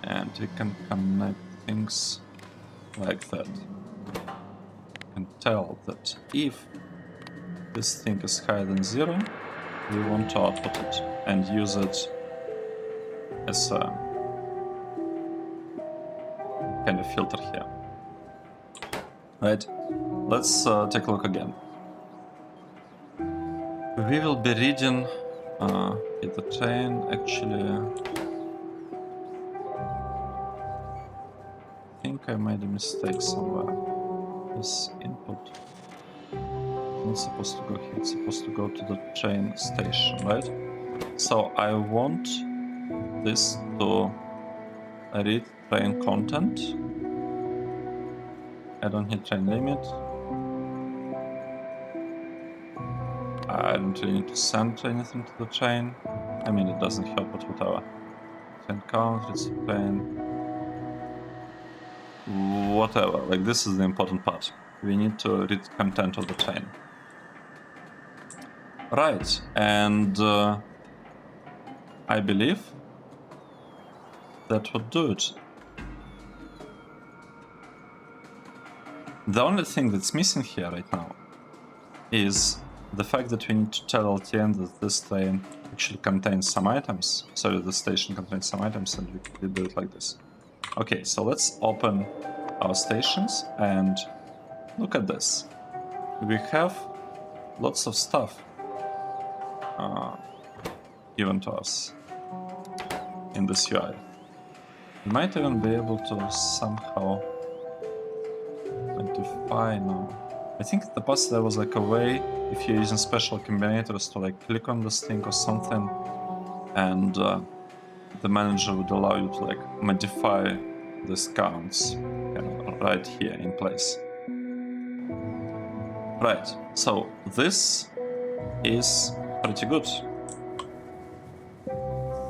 And we can connect things like that. You can tell that if this thing is higher than 0, we want to output it and use it as a kind of filter here. Right, let's take a look again. We will be reading the train actually. I think I made a mistake somewhere. This input is not supposed to go here, it's supposed to go to the train station, right? So I want this to read train content. I don't need train limit. I don't really need to send anything to the train. I mean, it doesn't help, but whatever. Train count, it's train. Whatever, like this is the important part. We need to read content of the train. Right, and I believe that would do it. The only thing that's missing here right now is the fact that we need to tell LTN that this train actually contains some items. Sorry, the station contains some items, and we do it like this. Okay, so let's open our stations and look at this. We have lots of stuff given to us in this UI. We might even be able to somehow modify now. I think in the past there was like a way, if you're using special combinators, to like click on this thing or something, and the manager would allow you to like modify these counts right here in place. Right, so this is pretty good.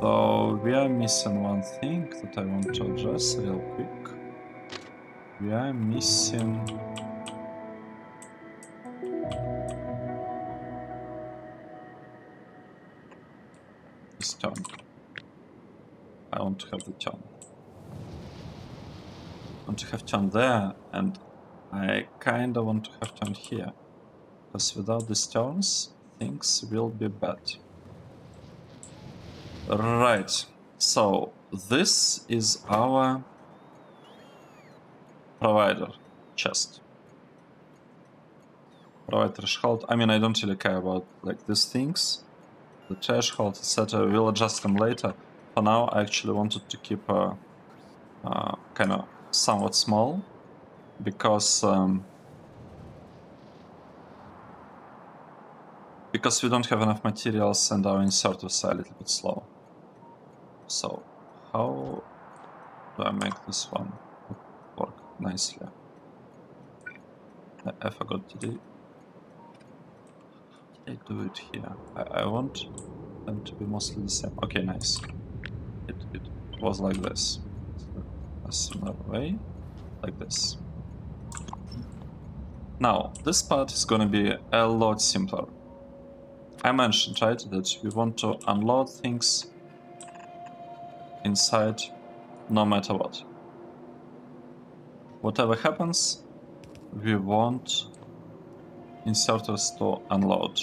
So we are missing one thing that I want to address real quick. We are missing this turn. I want to have the turn. I want to have turn there, and I kinda want to have turn here. Because without these turns, things will be bad. Right, so this is our provider chest. Provider threshold. I mean, I don't really care about like these things, the threshold, etc. We'll adjust them later. For now, I actually wanted to keep a kind of somewhat small because we don't have enough materials and our inserters are a little bit slow. So how do I make this one work nicely? I forgot to do. I do it here. I want them to be mostly the same. Okay, nice. It was like this. So a similar way, like this. Now, this part is gonna be a lot simpler. I mentioned, right, that we want to unload things inside no matter what. Whatever happens, we want inserters to unload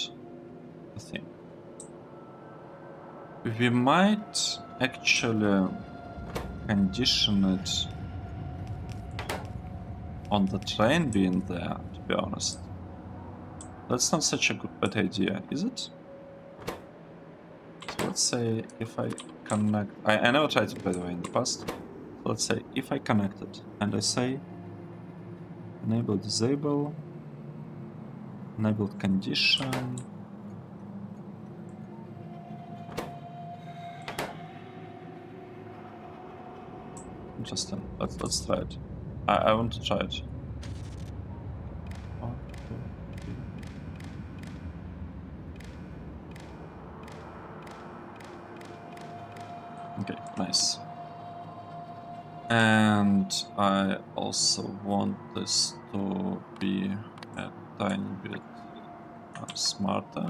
the thing. We might actually condition it on the train being there, to be honest. That's not such a bad idea, is it? So let's say if I connect... I never tried it, by the way, in the past. So let's say if I connect it and I say enable, disable, enabled condition. Interesting. Let's try it. I want to try it. 1, 2, 3. Okay, nice. And I also want this to be a tiny bit smarter.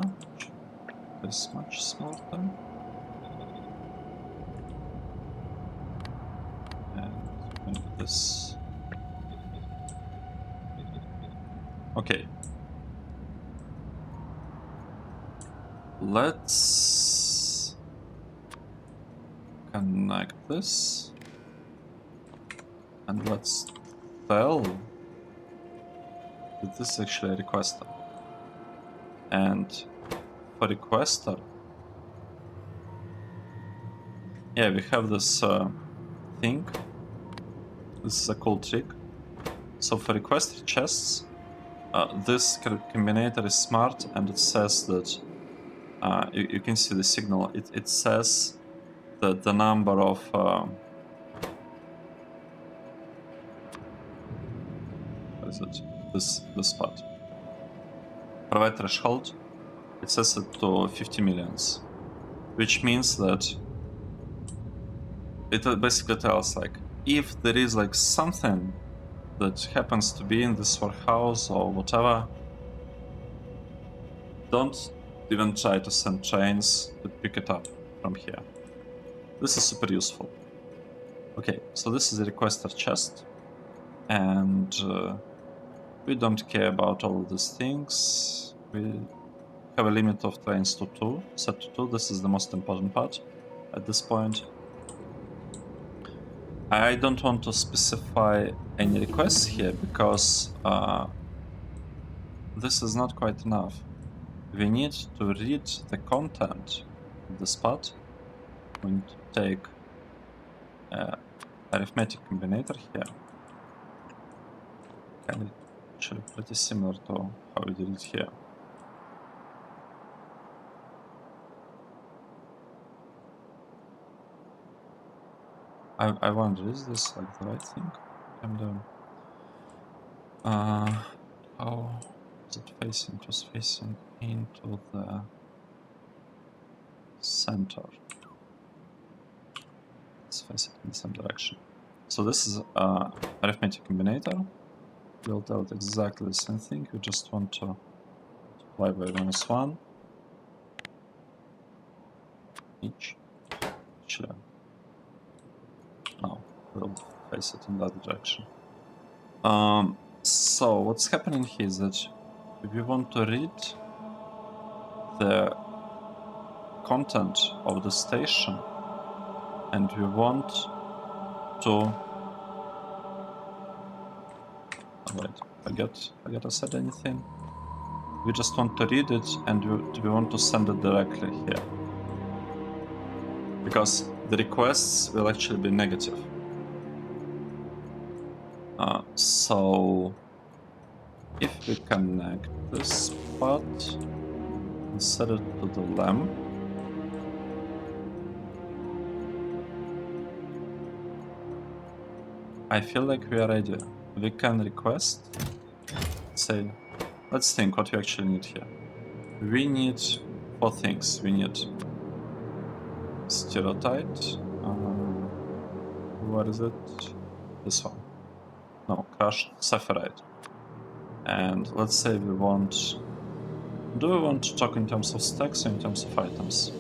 This much smarter. And maybe this. Okay. Let's connect this. And let's tell that this is actually a requester. And for requester, yeah, we have this thing. This is a cool trick. So for requester chests, this combinator is smart, and it says that you can see the signal. It says that the number of what is it? This part. Provide threshold. It says it to 50 millions, which means that it basically tells like if there is like something that happens to be in this warehouse or whatever, don't even try to send trains to pick it up from here. This is super useful. Okay, so this is a requester chest, and we don't care about all of these things. We have a limit of trains to 2, set to 2. This is the most important part at this point. I don't want to specify any requests here because this is not quite enough. We need to read the content of this part. We need to take arithmetic combinator here. Kind of actually pretty similar to how we did it here. I wonder, is this like the right thing I'm doing? How is it facing? It was facing into the center. Let's face it in the same direction. So this is arithmetic combinator. We'll tell it exactly the same thing. We just want to multiply by -1 each. we'll face it in that direction. So what's happening here is that we want to read the content of the station, and we want to wait, forget I said anything. We just want to read it, and we want to send it directly here, because the requests will actually be negative. So if we connect this part and set it to the lamp, I feel like we are ready. We can request, say, let's think what we actually need here. We need 4 things. We need stereotype. What is it? This one. No, crushed sapphirite. And let's say we want... Do we want to talk in terms of stacks or in terms of items?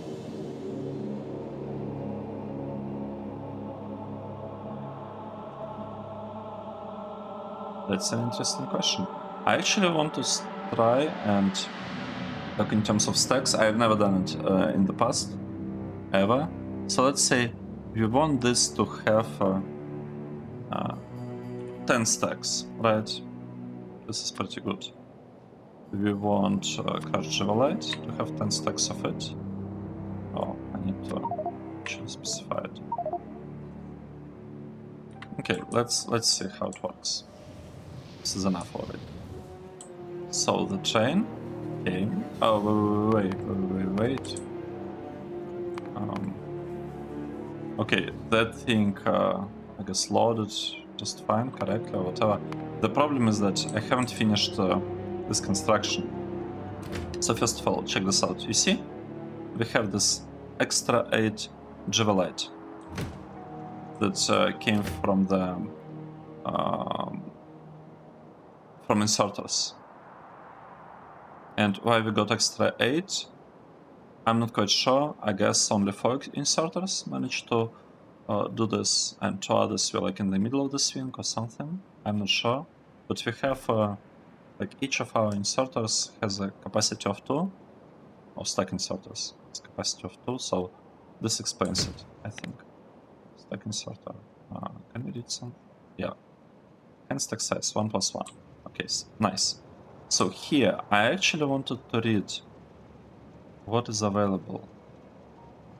That's an interesting question. I actually want to try and talk in terms of stacks. I've never done it in the past, ever. So let's say we want this to have 10 stacks, right? This is pretty good. We want crushed Lite to have 10 stacks of it. Oh, I need to actually specify it. Okay, let's see how it works. This is enough already. So the train came. Oh, wait. Okay, that thing, I guess, loaded just fine, correctly, or whatever. The problem is that I haven't finished this construction. So first of all, check this out. You see, we have this extra 8 Javelite that came from the from inserters. And why we got extra 8, I'm not quite sure. I guess only 4 inserters managed to do this, and 2 others were like in the middle of the swing or something. I'm not sure. But we have, like, each of our inserters has a capacity of 2, or stack inserters has capacity of 2, so this explains it, I think. Stack inserter. Can we read some? Yeah. And stack size 1 plus 1. Okay, nice. So here, I actually wanted to read what is available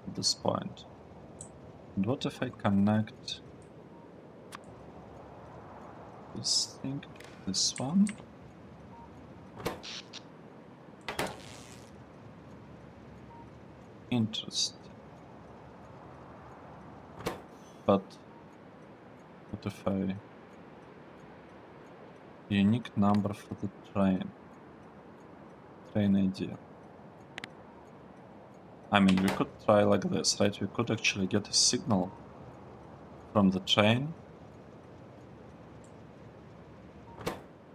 at this point. And what if I connect this thing to this one? Interesting. But what if I... Unique number for the train. Train ID. I mean, we could try like this, right? We could actually get a signal from the train.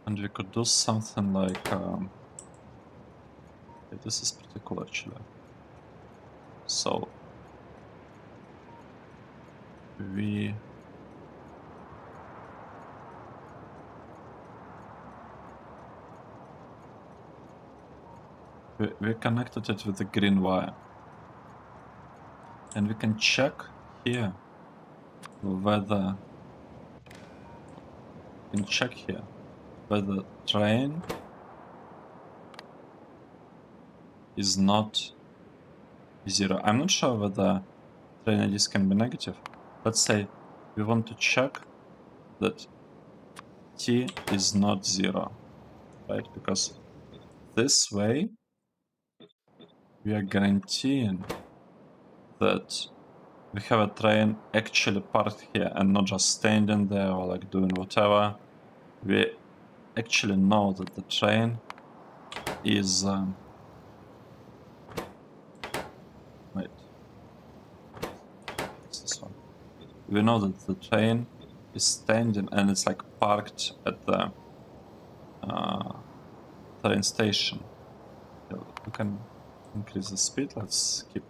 And we could do something like... okay, this is pretty cool, actually. So... we connected it with the green wire. And we can check here whether... we can check here whether train is not 0. I'm not sure whether train IDs can be negative. Let's say we want to check that T is not 0, right? Because this way we are guaranteeing that we have a train actually parked here and not just standing there or like doing whatever. We actually know that the train is... wait. What's this one? We know that the train is standing and it's like parked at the train station. We can increase the speed. Let's keep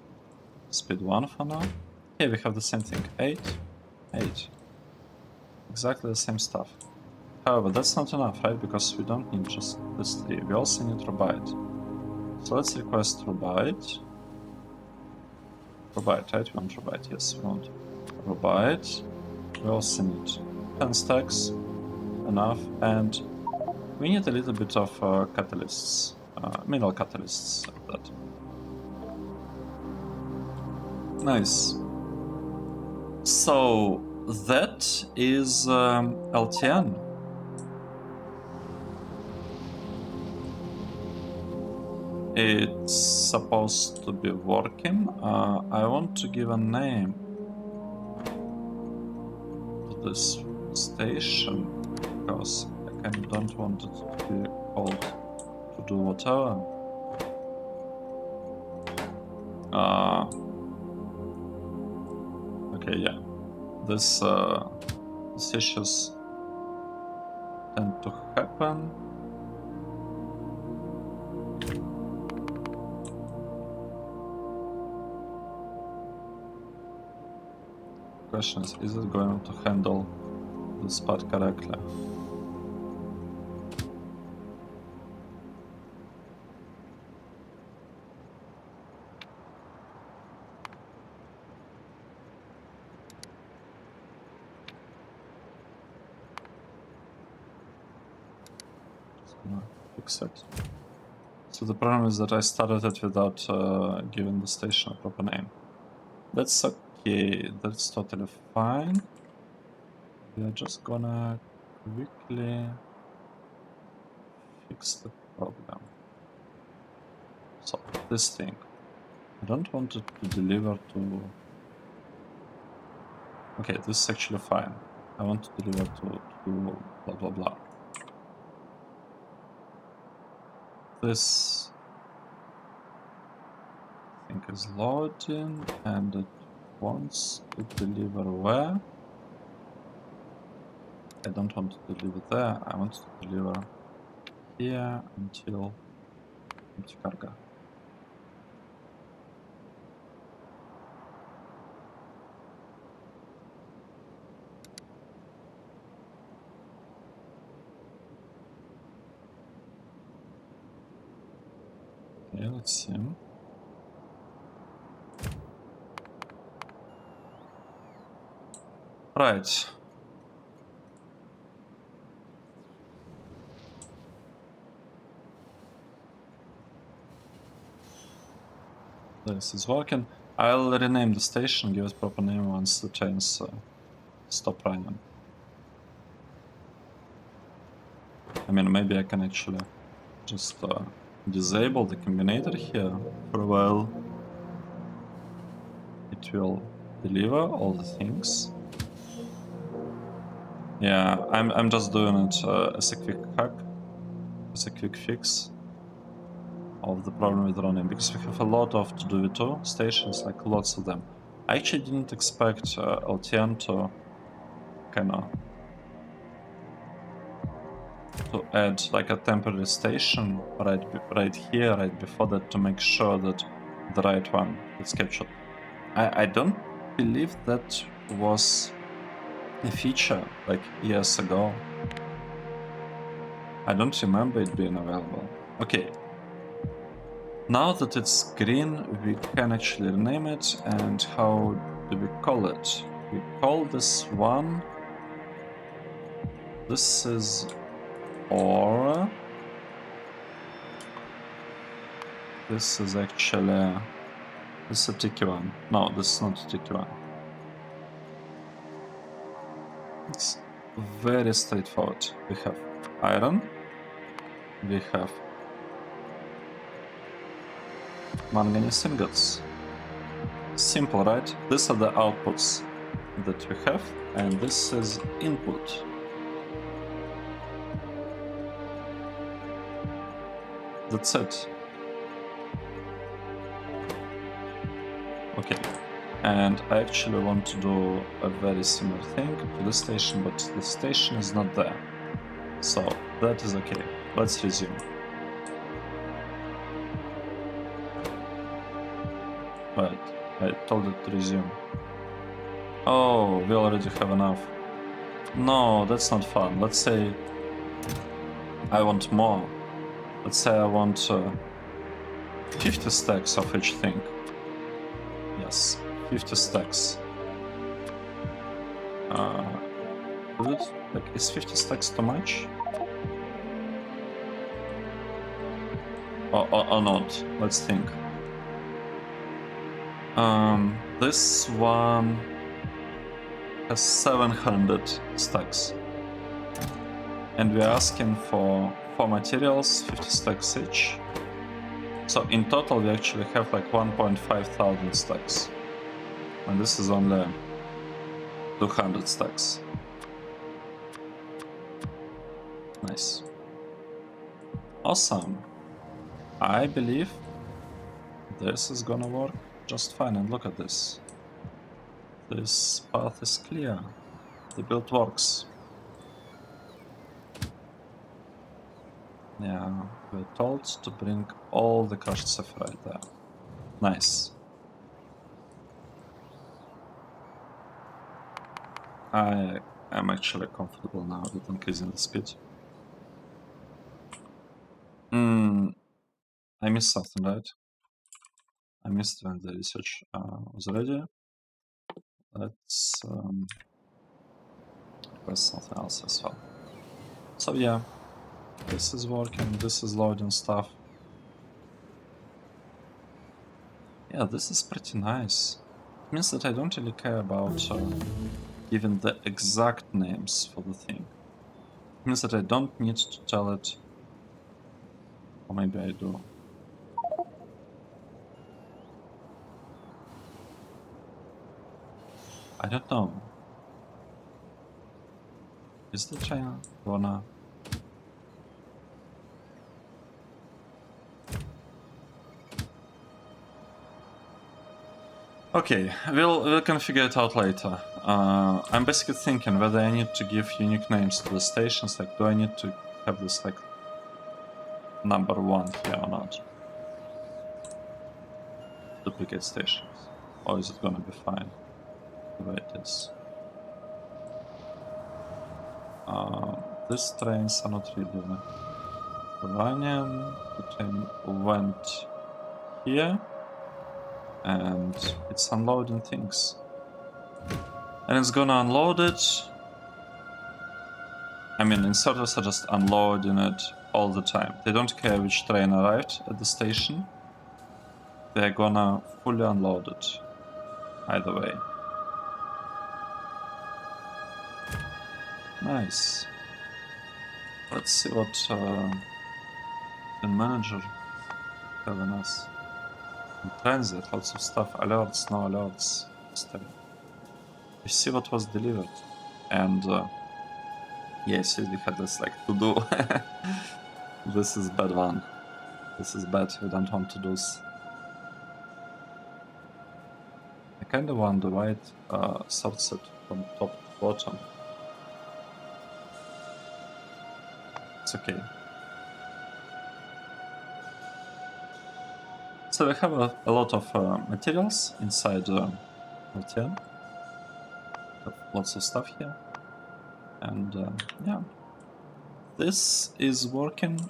speed 1 for now. Here we have the same thing. 8, 8. exactly the same stuff. However, that's not enough, right? Because we don't need just this 3. We also need Robite. So let's request Robite. Robite, right? We want Robite. Yes, we want Robite. We also need 10 stacks. Enough. And we need a little bit of catalysts. Mineral catalysts of that. Nice. So that is LTN. It's supposed to be working. I want to give a name to this station because I kind of don't want it to be called to do whatever. Okay, yeah. This issues tend to happen. Question is it going to handle this part correctly? Just gonna fix it. So the problem is that I started it without giving the station a proper name. That's okay, that's totally fine. We are just gonna quickly fix the problem. So, this thing. I don't want it to deliver to... Okay, this is actually fine. I want to deliver to blah blah blah. This thing is loading and it wants to deliver where? I don't want to deliver there, I want to deliver here until empty cargo. Okay, let's see. Right. This is working. I'll rename the station, give it proper name once the trains stop running. I mean, maybe I can actually just disable the combinator here for a while. It will deliver all the things. Yeah, I'm just doing it as a quick hack, as a quick fix of the problem with running, because we have a lot of to-do-with-2 stations, like lots of them. I actually didn't expect LTN to kind of add like a temporary station right here, right before that, to make sure that the right one is captured. I don't believe that was a feature like years ago. I don't remember it being available. Okay. Now that it's green, we can actually rename it. And how do we call it? We call this one... This is Aura. This is actually... This is a ticky one. No, this is not a ticky one. It's very straightforward. We have iron. We have manganese ingots. Simple, right? These are the outputs that we have, and this is input. That's it. Okay. And I actually want to do a very similar thing to the station, but the station is not there. So that is okay. Let's resume. Right, I told it to resume. Oh, we already have enough. No, that's not fun. Let's say I want more. Let's say I want 50 stacks of each thing. Yes, 50 stacks. Is 50 stacks too much? Or not? Let's think. This one has 700 stacks. And we're asking for 4 materials, 50 stacks each. So in total we actually have like 1,500 stacks. And this is only 200 stacks. Nice. Awesome. I believe this is gonna work just fine. And look at this. This path is clear. The build works. Yeah, we're told to bring all the crushed sapphire there. Nice. I am actually comfortable now with increasing the speed. I missed something, right? I missed when the research was ready. Let's request something else as well. So yeah, this is working, this is loading stuff. Yeah, this is pretty nice. It means that I don't really care about giving the exact names for the thing. It means that I don't need to tell it, or maybe I do. I don't know. Is the China gonna... Okay, we can figure it out later. I'm basically thinking whether I need to give unique names to the stations. Like, do I need to have this like number 1 here or not? Duplicate stations, or is it gonna be fine the way it is? These trains are not really running. The train went here, and it's unloading things. And it's gonna unload it. I mean, inserters are just unloading it all the time. They don't care which train arrived at the station. They're gonna fully unload it either way. Nice. Let's see what the manager telling us. In transit, lots of stuff, alerts, no alerts. We see what was delivered. And yes, we had this like to do. This is bad one. This is bad, we don't want to do this. I kinda wonder why it sorts it from top to bottom. It's okay. So we have a lot of materials inside LTN. Lots of stuff here. And yeah, this is working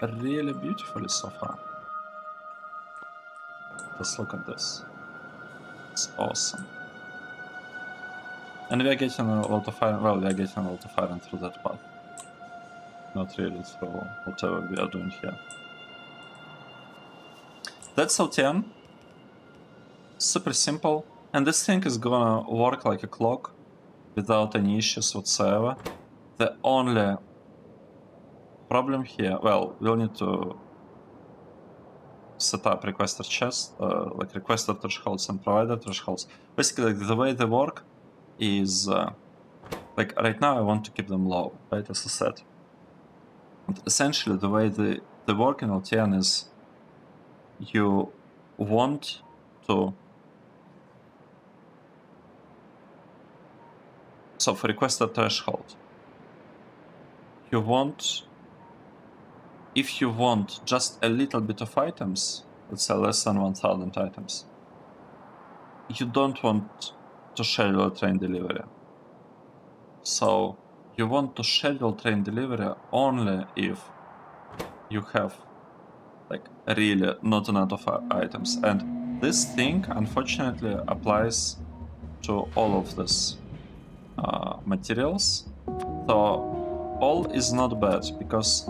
really beautifully so far. Just look at this. It's awesome. And we are getting a lot of iron. Well, we are getting a lot of iron through that path. Not really through whatever we are doing here. That's LTN. Super simple. And this thing is gonna work like a clock without any issues whatsoever. The only problem here, well, we'll need to set up requester chest, like requester thresholds and provider thresholds. Basically, like, the way they work is like right now I want to keep them low, right, as I said. But essentially, the way they work in LTN is you want to... So for requester threshold, you want... If you want just a little bit of items, let's say less than 1,000 items, you don't want to schedule a train delivery. So you want to schedule train delivery only if you have like really not a lot of items. And this thing unfortunately applies to all of these materials. So all is not bad because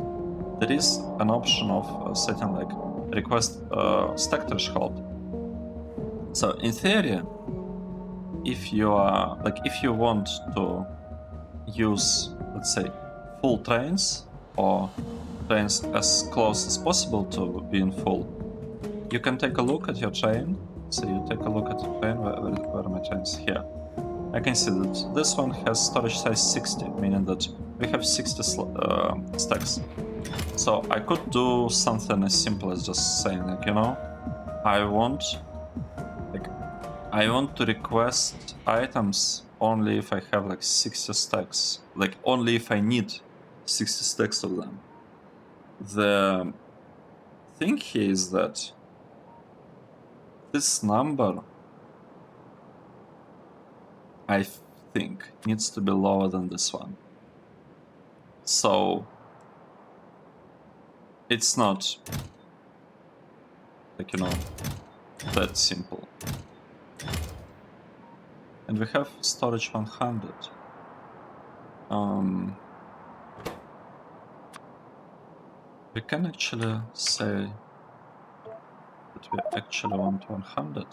there is an option of setting like request stack threshold. So in theory, if you are like if you want to use, let's say, full trains or trains as close as possible to being full, you can take a look at your train. So you take a look at your train. Where are my trains? Here. I can see that this one has storage size 60, meaning that we have 60 stacks. So I could do something as simple as just saying, like, you know, I want to request items only if I have like 60 stacks, like only if I need 60 stacks of them. The thing here is that this number, I think, needs to be lower than this one. So it's not like, you know, that simple. And we have storage 100. We can actually say that we actually want 100.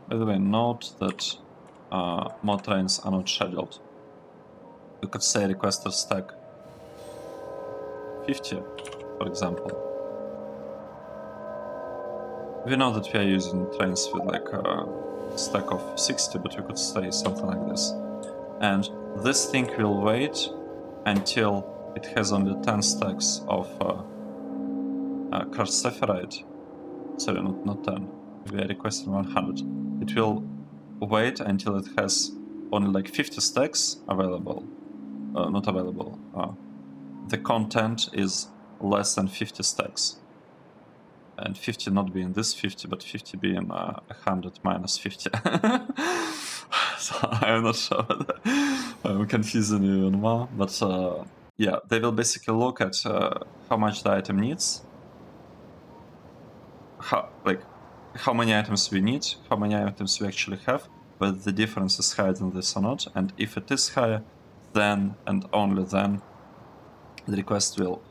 By the way, note that more trains are not scheduled. You could say requester stack 50, for example. We know that we are using trains with like a stack of 60, but we could say something like this. And this thing will wait until it has only 10 stacks of Carcepherite. Sorry, not 10. We are requesting 100. It will wait until it has only like 50 stacks available. Not available. The content is less than 50 stacks. And 50 not being this 50, but 50 being 100 minus 50. So I'm not sure. I'm confusing you even more. But yeah, they will basically look at how much the item needs, how many items we need, how many items we actually have, whether the difference is higher than this or not. And if it is higher, then and only then the request will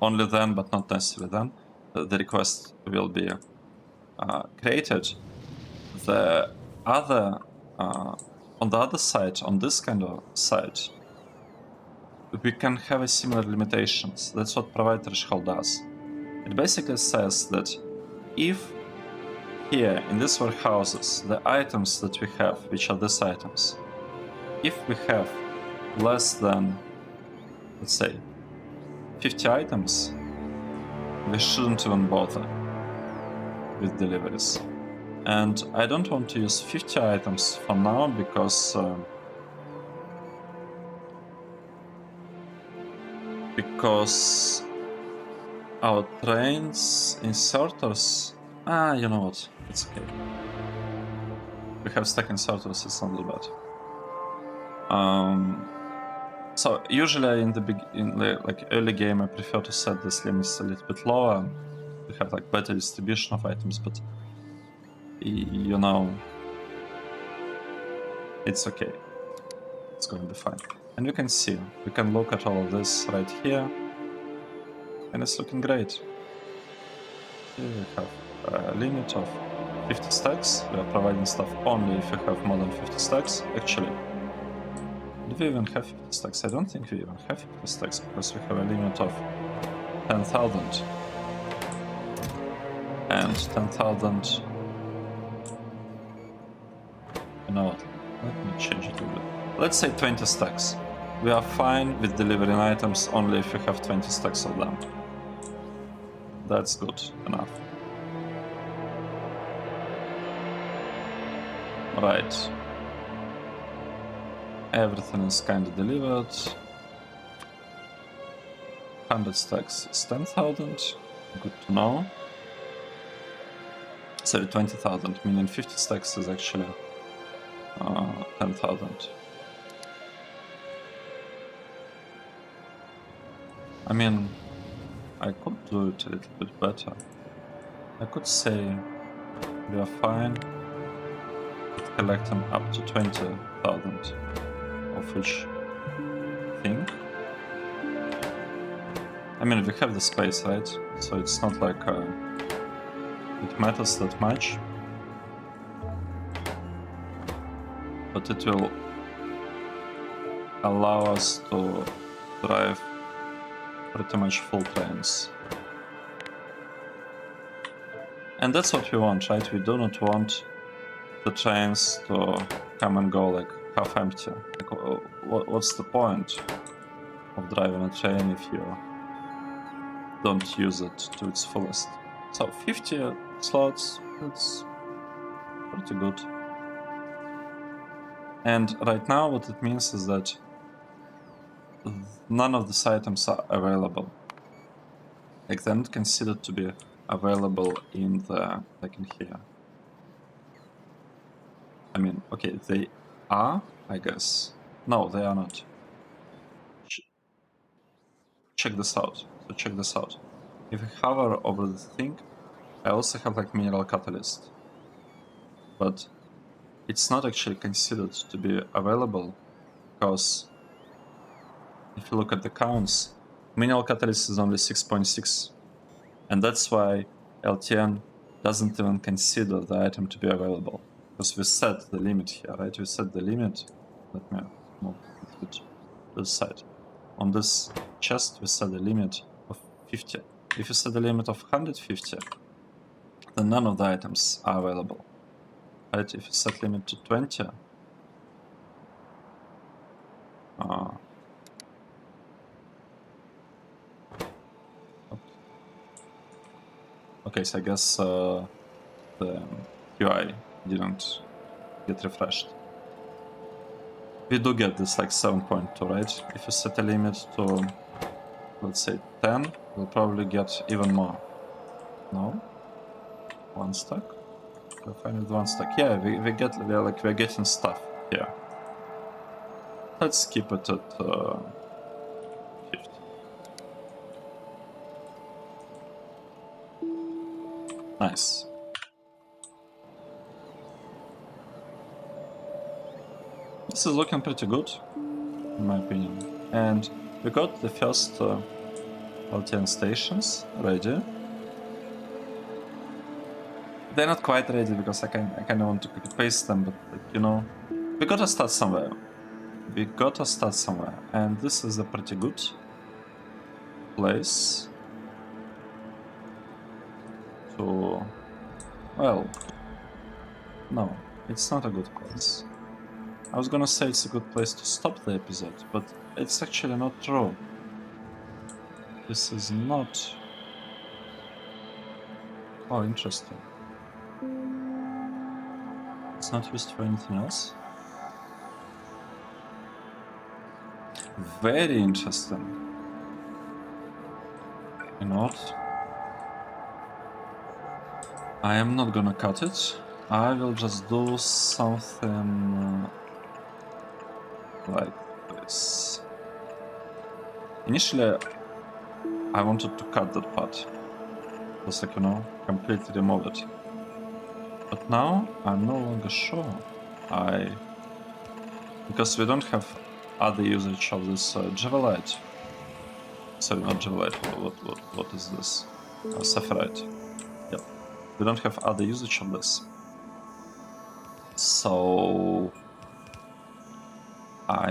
only then, but not necessarily then, the request will be created. The other, on the other side, on this kind of side, we can have a similar limitations. That's what provide threshold does. It basically says that if here in these warehouses, the items that we have, which are these items, if we have less than, let's say, 50 items, we shouldn't even bother with deliveries. And I don't want to use 50 items for now because our trains inserters, you know what, it's okay. We have stack inserters, it's not that bad. So usually in the like early game, I prefer to set this limits a little bit lower to have like better distribution of items, but you know, it's okay. It's going to be fine. And you can see, we can look at all of this right here, and it's looking great. Here we have a limit of 50 stacks. We are providing stuff only if you have more than 50 stacks. Actually, do we even have 50 stacks? I don't think we even have 50 stacks because we have a limit of 10,000. And 10,000... You know what? Let me change it a bit. Let's say 20 stacks. We are fine with delivering items only if we have 20 stacks of them. That's good enough. Right. Everything is kind of delivered. 100 stacks is 10,000. Good to know. Sorry, 20,000, meaning 50 stacks is actually 10,000. I mean, I could do it a little bit better. I could say we are fine with collecting up to 20,000 of each thing. I mean, we have the space, right? So it's not like it matters that much. But it will allow us to drive pretty much full trains. And that's what we want, right? We do not want the trains to come and go like half empty. Like, what's the point of driving a train if you don't use it to its fullest? So 50 slots, that's pretty good. And right now what it means is that none of these items are available. Like they're not considered to be available in the, like in here. I mean, okay, they are, I guess. No, they are not. Check this out. So check this out. If I hover over the thing, I also have like mineral catalyst. But it's not actually considered to be available because if you look at the counts, mineral catalyst is only 6.6. And that's why LTN doesn't even consider the item to be available. Because we set the limit here, right? We set the limit. Let me move a little bit to the side. On this chest, we set the limit of 50. If you set the limit of 150, then none of the items are available. Right? If you set limit to 20, okay, so I guess the UI didn't get refreshed. We do get this like 7.2, right? If you set a limit to, let's say 10, we'll probably get even more. No? One stack? I find it one stack. Yeah, we're getting stuff here. Let's keep it at 50. Nice. This is looking pretty good, in my opinion. And we got the first LTN stations ready. They're not quite ready because I kind of want to copy paste them, but like, you know, we gotta start somewhere. We gotta start somewhere, and this is a pretty good place to. Well, no, it's not a good place. I was gonna say it's a good place to stop the episode, but it's actually not true. This is not. Oh, interesting. It's not used for anything else. Very interesting. You know what? I am not gonna cut it. I will just do something like this. Initially, I wanted to cut that part. Just like, you know, completely remove it. But now, I'm no longer sure. Because we don't have other usage of this Javelite. Sorry, not Javelite. What is this? Sapphirite. Yep. We don't have other usage of this. So I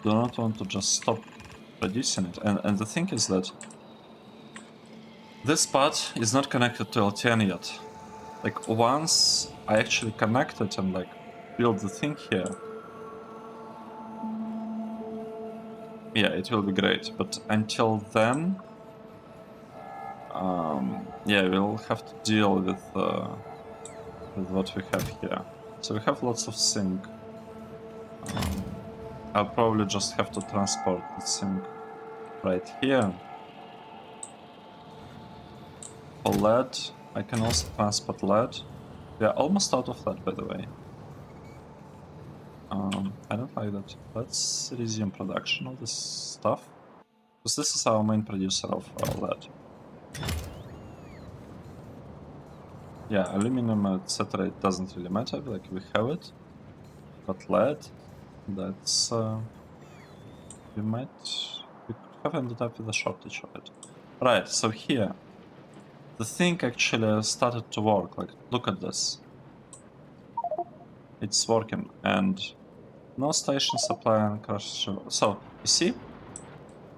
do not want to just stop producing it. And the thing is that this part is not connected to LTN yet. Like once I actually connect it and like build the thing here, yeah, it will be great. But until then, yeah, we'll have to deal with what we have here. So we have lots of zinc. I'll probably just have to transport the zinc right here. For lead, I can also transport lead. We are almost out of lead, by the way. I don't like that. Let's resume production of this stuff. Because this is our main producer of lead. Yeah, aluminum, etc. It doesn't really matter, like we have it. But lead, that's... we could have ended up with a shortage of it. Right, so here, the thing actually started to work. Like, look at this. It's working, and no station supply and crash. So, you see,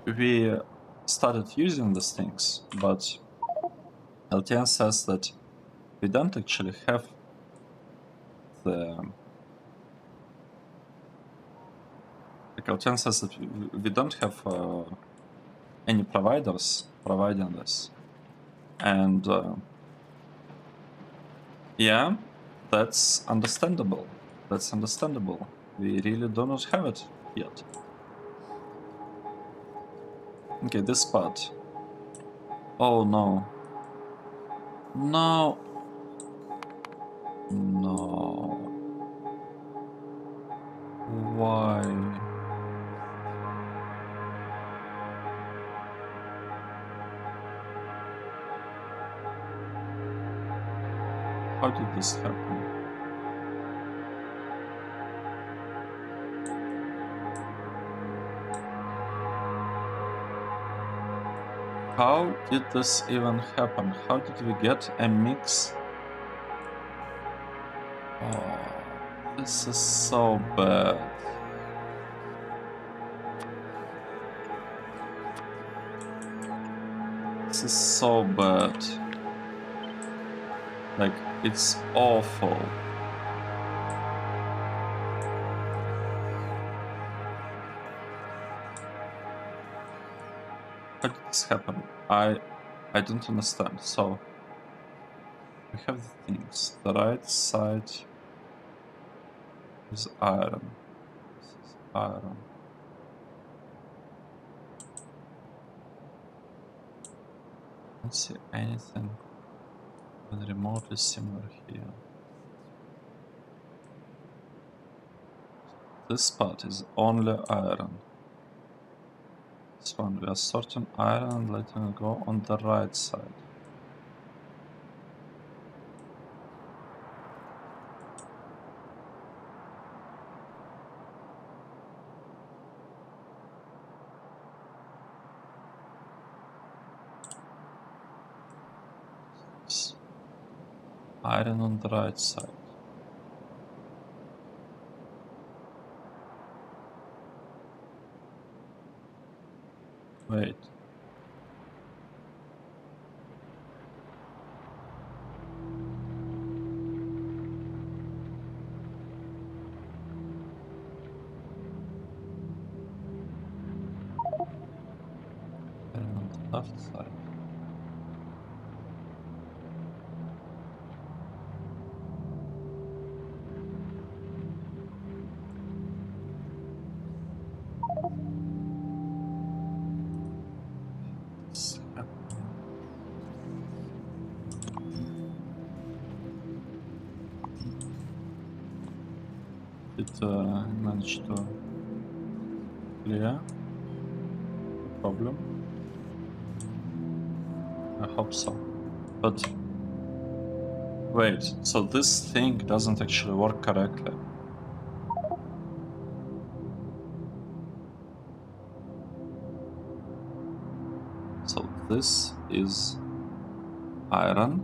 we started using these things, but LTN says that we don't actually have the... Like LTN says that we don't have any providers providing this. And yeah, that's understandable. That's understandable. We really do not have it yet. Okay, this part. Oh no. No. No. Why? How did this happen? How did this even happen? How did we get a mix? Oh, this is so bad. This is so bad. Like, it's awful. How did this happen? I don't understand. So, we have the things. The right side is iron. This is iron. I don't see anything even remotely similar here. This part is only iron. This one, we are sorting iron and letting it go on the right side. Iron on the right side. Wait. Iron on the left side. What's happening? Did manage to clear the problem? I hope so. But wait, so this thing doesn't actually work correctly. So this is iron,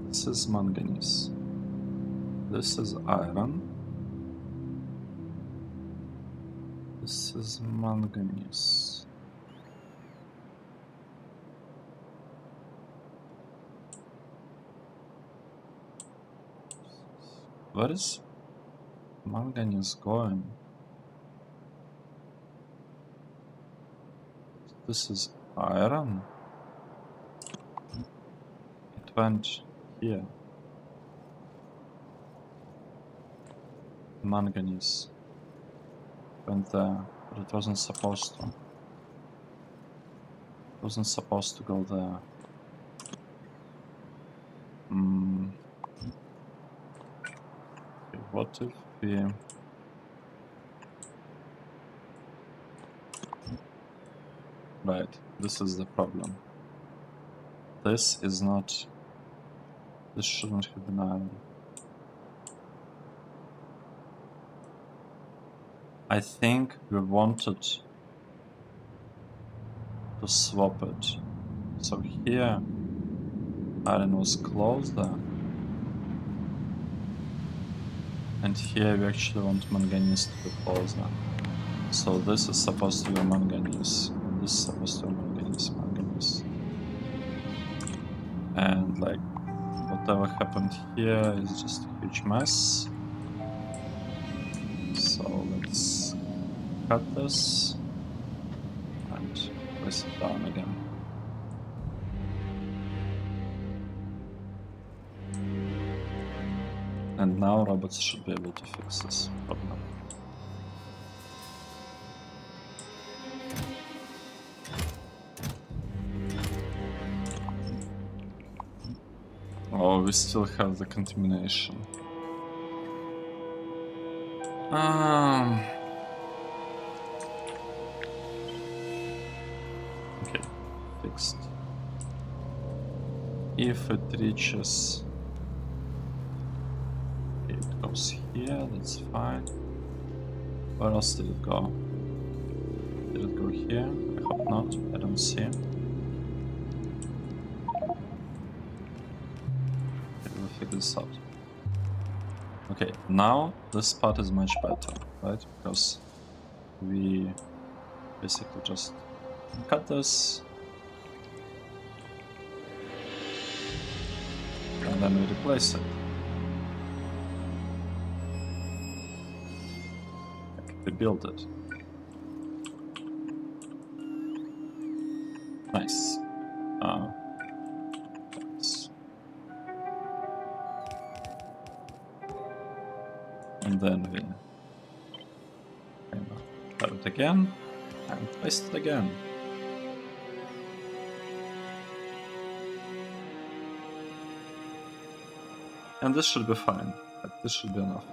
this is manganese, this is iron, this is manganese. Where is manganese going? This is iron. It went here. Manganese went there, but it wasn't supposed to. It wasn't supposed to go there. Okay, what if we... Right, this is the problem. This is not... This shouldn't have been iron. I think we wanted to swap it. So here, iron was closer. And here we actually want manganese to be closer. So this is supposed to be manganese. And this is supposed to be manganese. And like, whatever happened here is just a huge mess. So let's cut this and place it down again. And now robots should be able to fix this problem. Oh, we still have the contamination. Okay, fixed. If it reaches... Okay, it goes here, that's fine. Where else did it go? Did it go here? I hope not, I don't see. Okay, we'll figure this out. Okay, now this part is much better, right? Because we basically just cut this and then we replace it. Okay, we build it. Nice. And then we cut it again and place it again. And this should be fine. Like, this should be enough.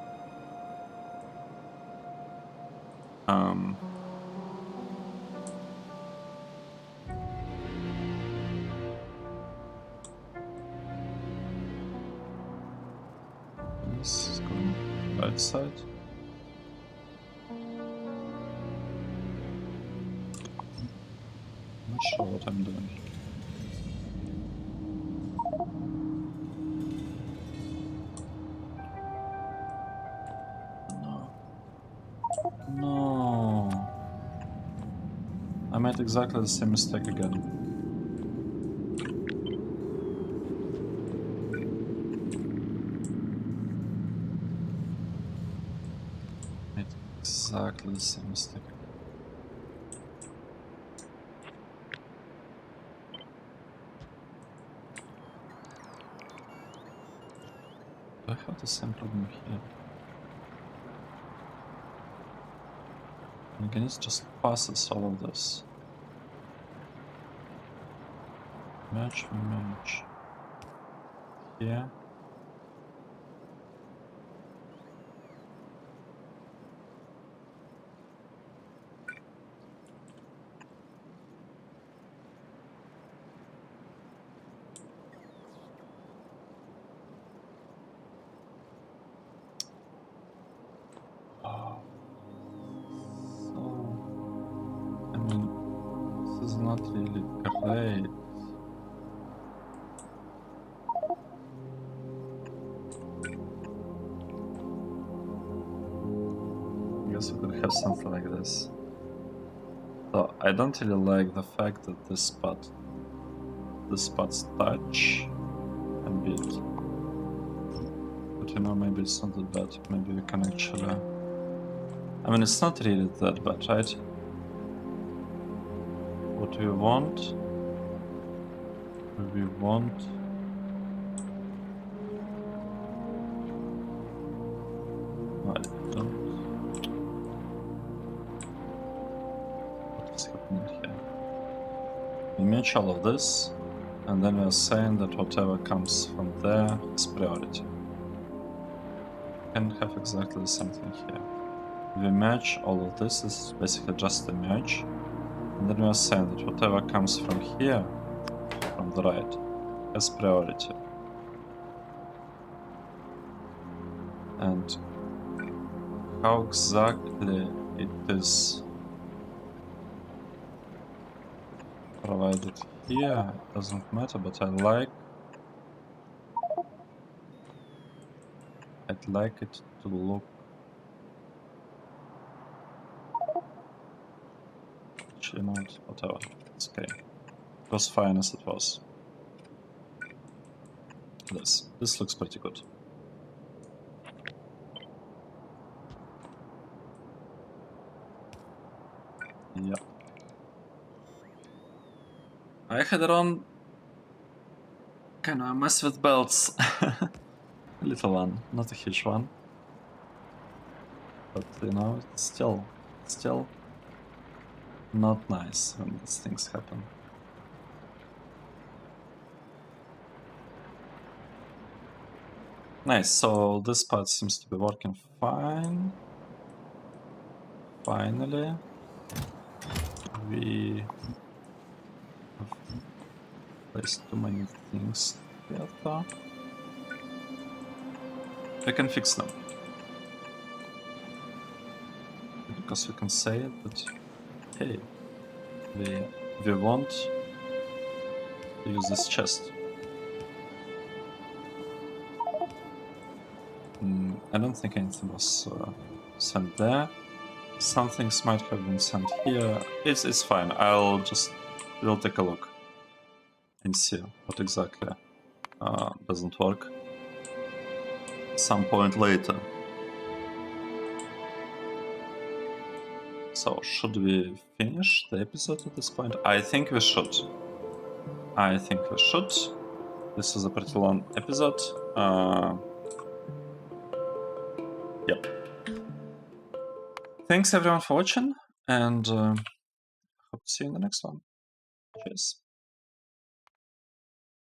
This is going right side. Not sure what I'm doing. No. I made exactly the same mistake again. Made exactly the same mistake again. Do I have the same problem here? Manganese just passes all of this. Match. Here. Not really great. I guess we could have something like this. So I don't really like the fact that this spots touch and beat. But you know, maybe it's not that bad. Maybe we can actually... I mean, it's not really that bad, right? What we want... I don't... What is happening here? We match all of this, And then we are saying that whatever comes from there is priority. Can have exactly the same thing here. We merge all of this is basically just a merge. And then we are saying that whatever comes from here, from the right, has priority. And how exactly it is provided here doesn't matter, but I'd like it to look actually not whatever. It's okay. It was fine as it was. This looks pretty good. Yeah. I had it on kind of mess with belts. A little one, not a huge one. But you know, it's still not nice when these things happen. Nice, so this part seems to be working fine. Finally, we have placed too many things together. We can fix them. Because we can say that, hey, we want to use this chest. I don't think anything was sent there. Some things might have been sent here. It's fine. We'll take a look and see what exactly doesn't work some point later. So, should we finish the episode at this point? I think we should. This is a pretty long episode. Yep. Thanks everyone for watching, and hope to see you in the next one. Cheers.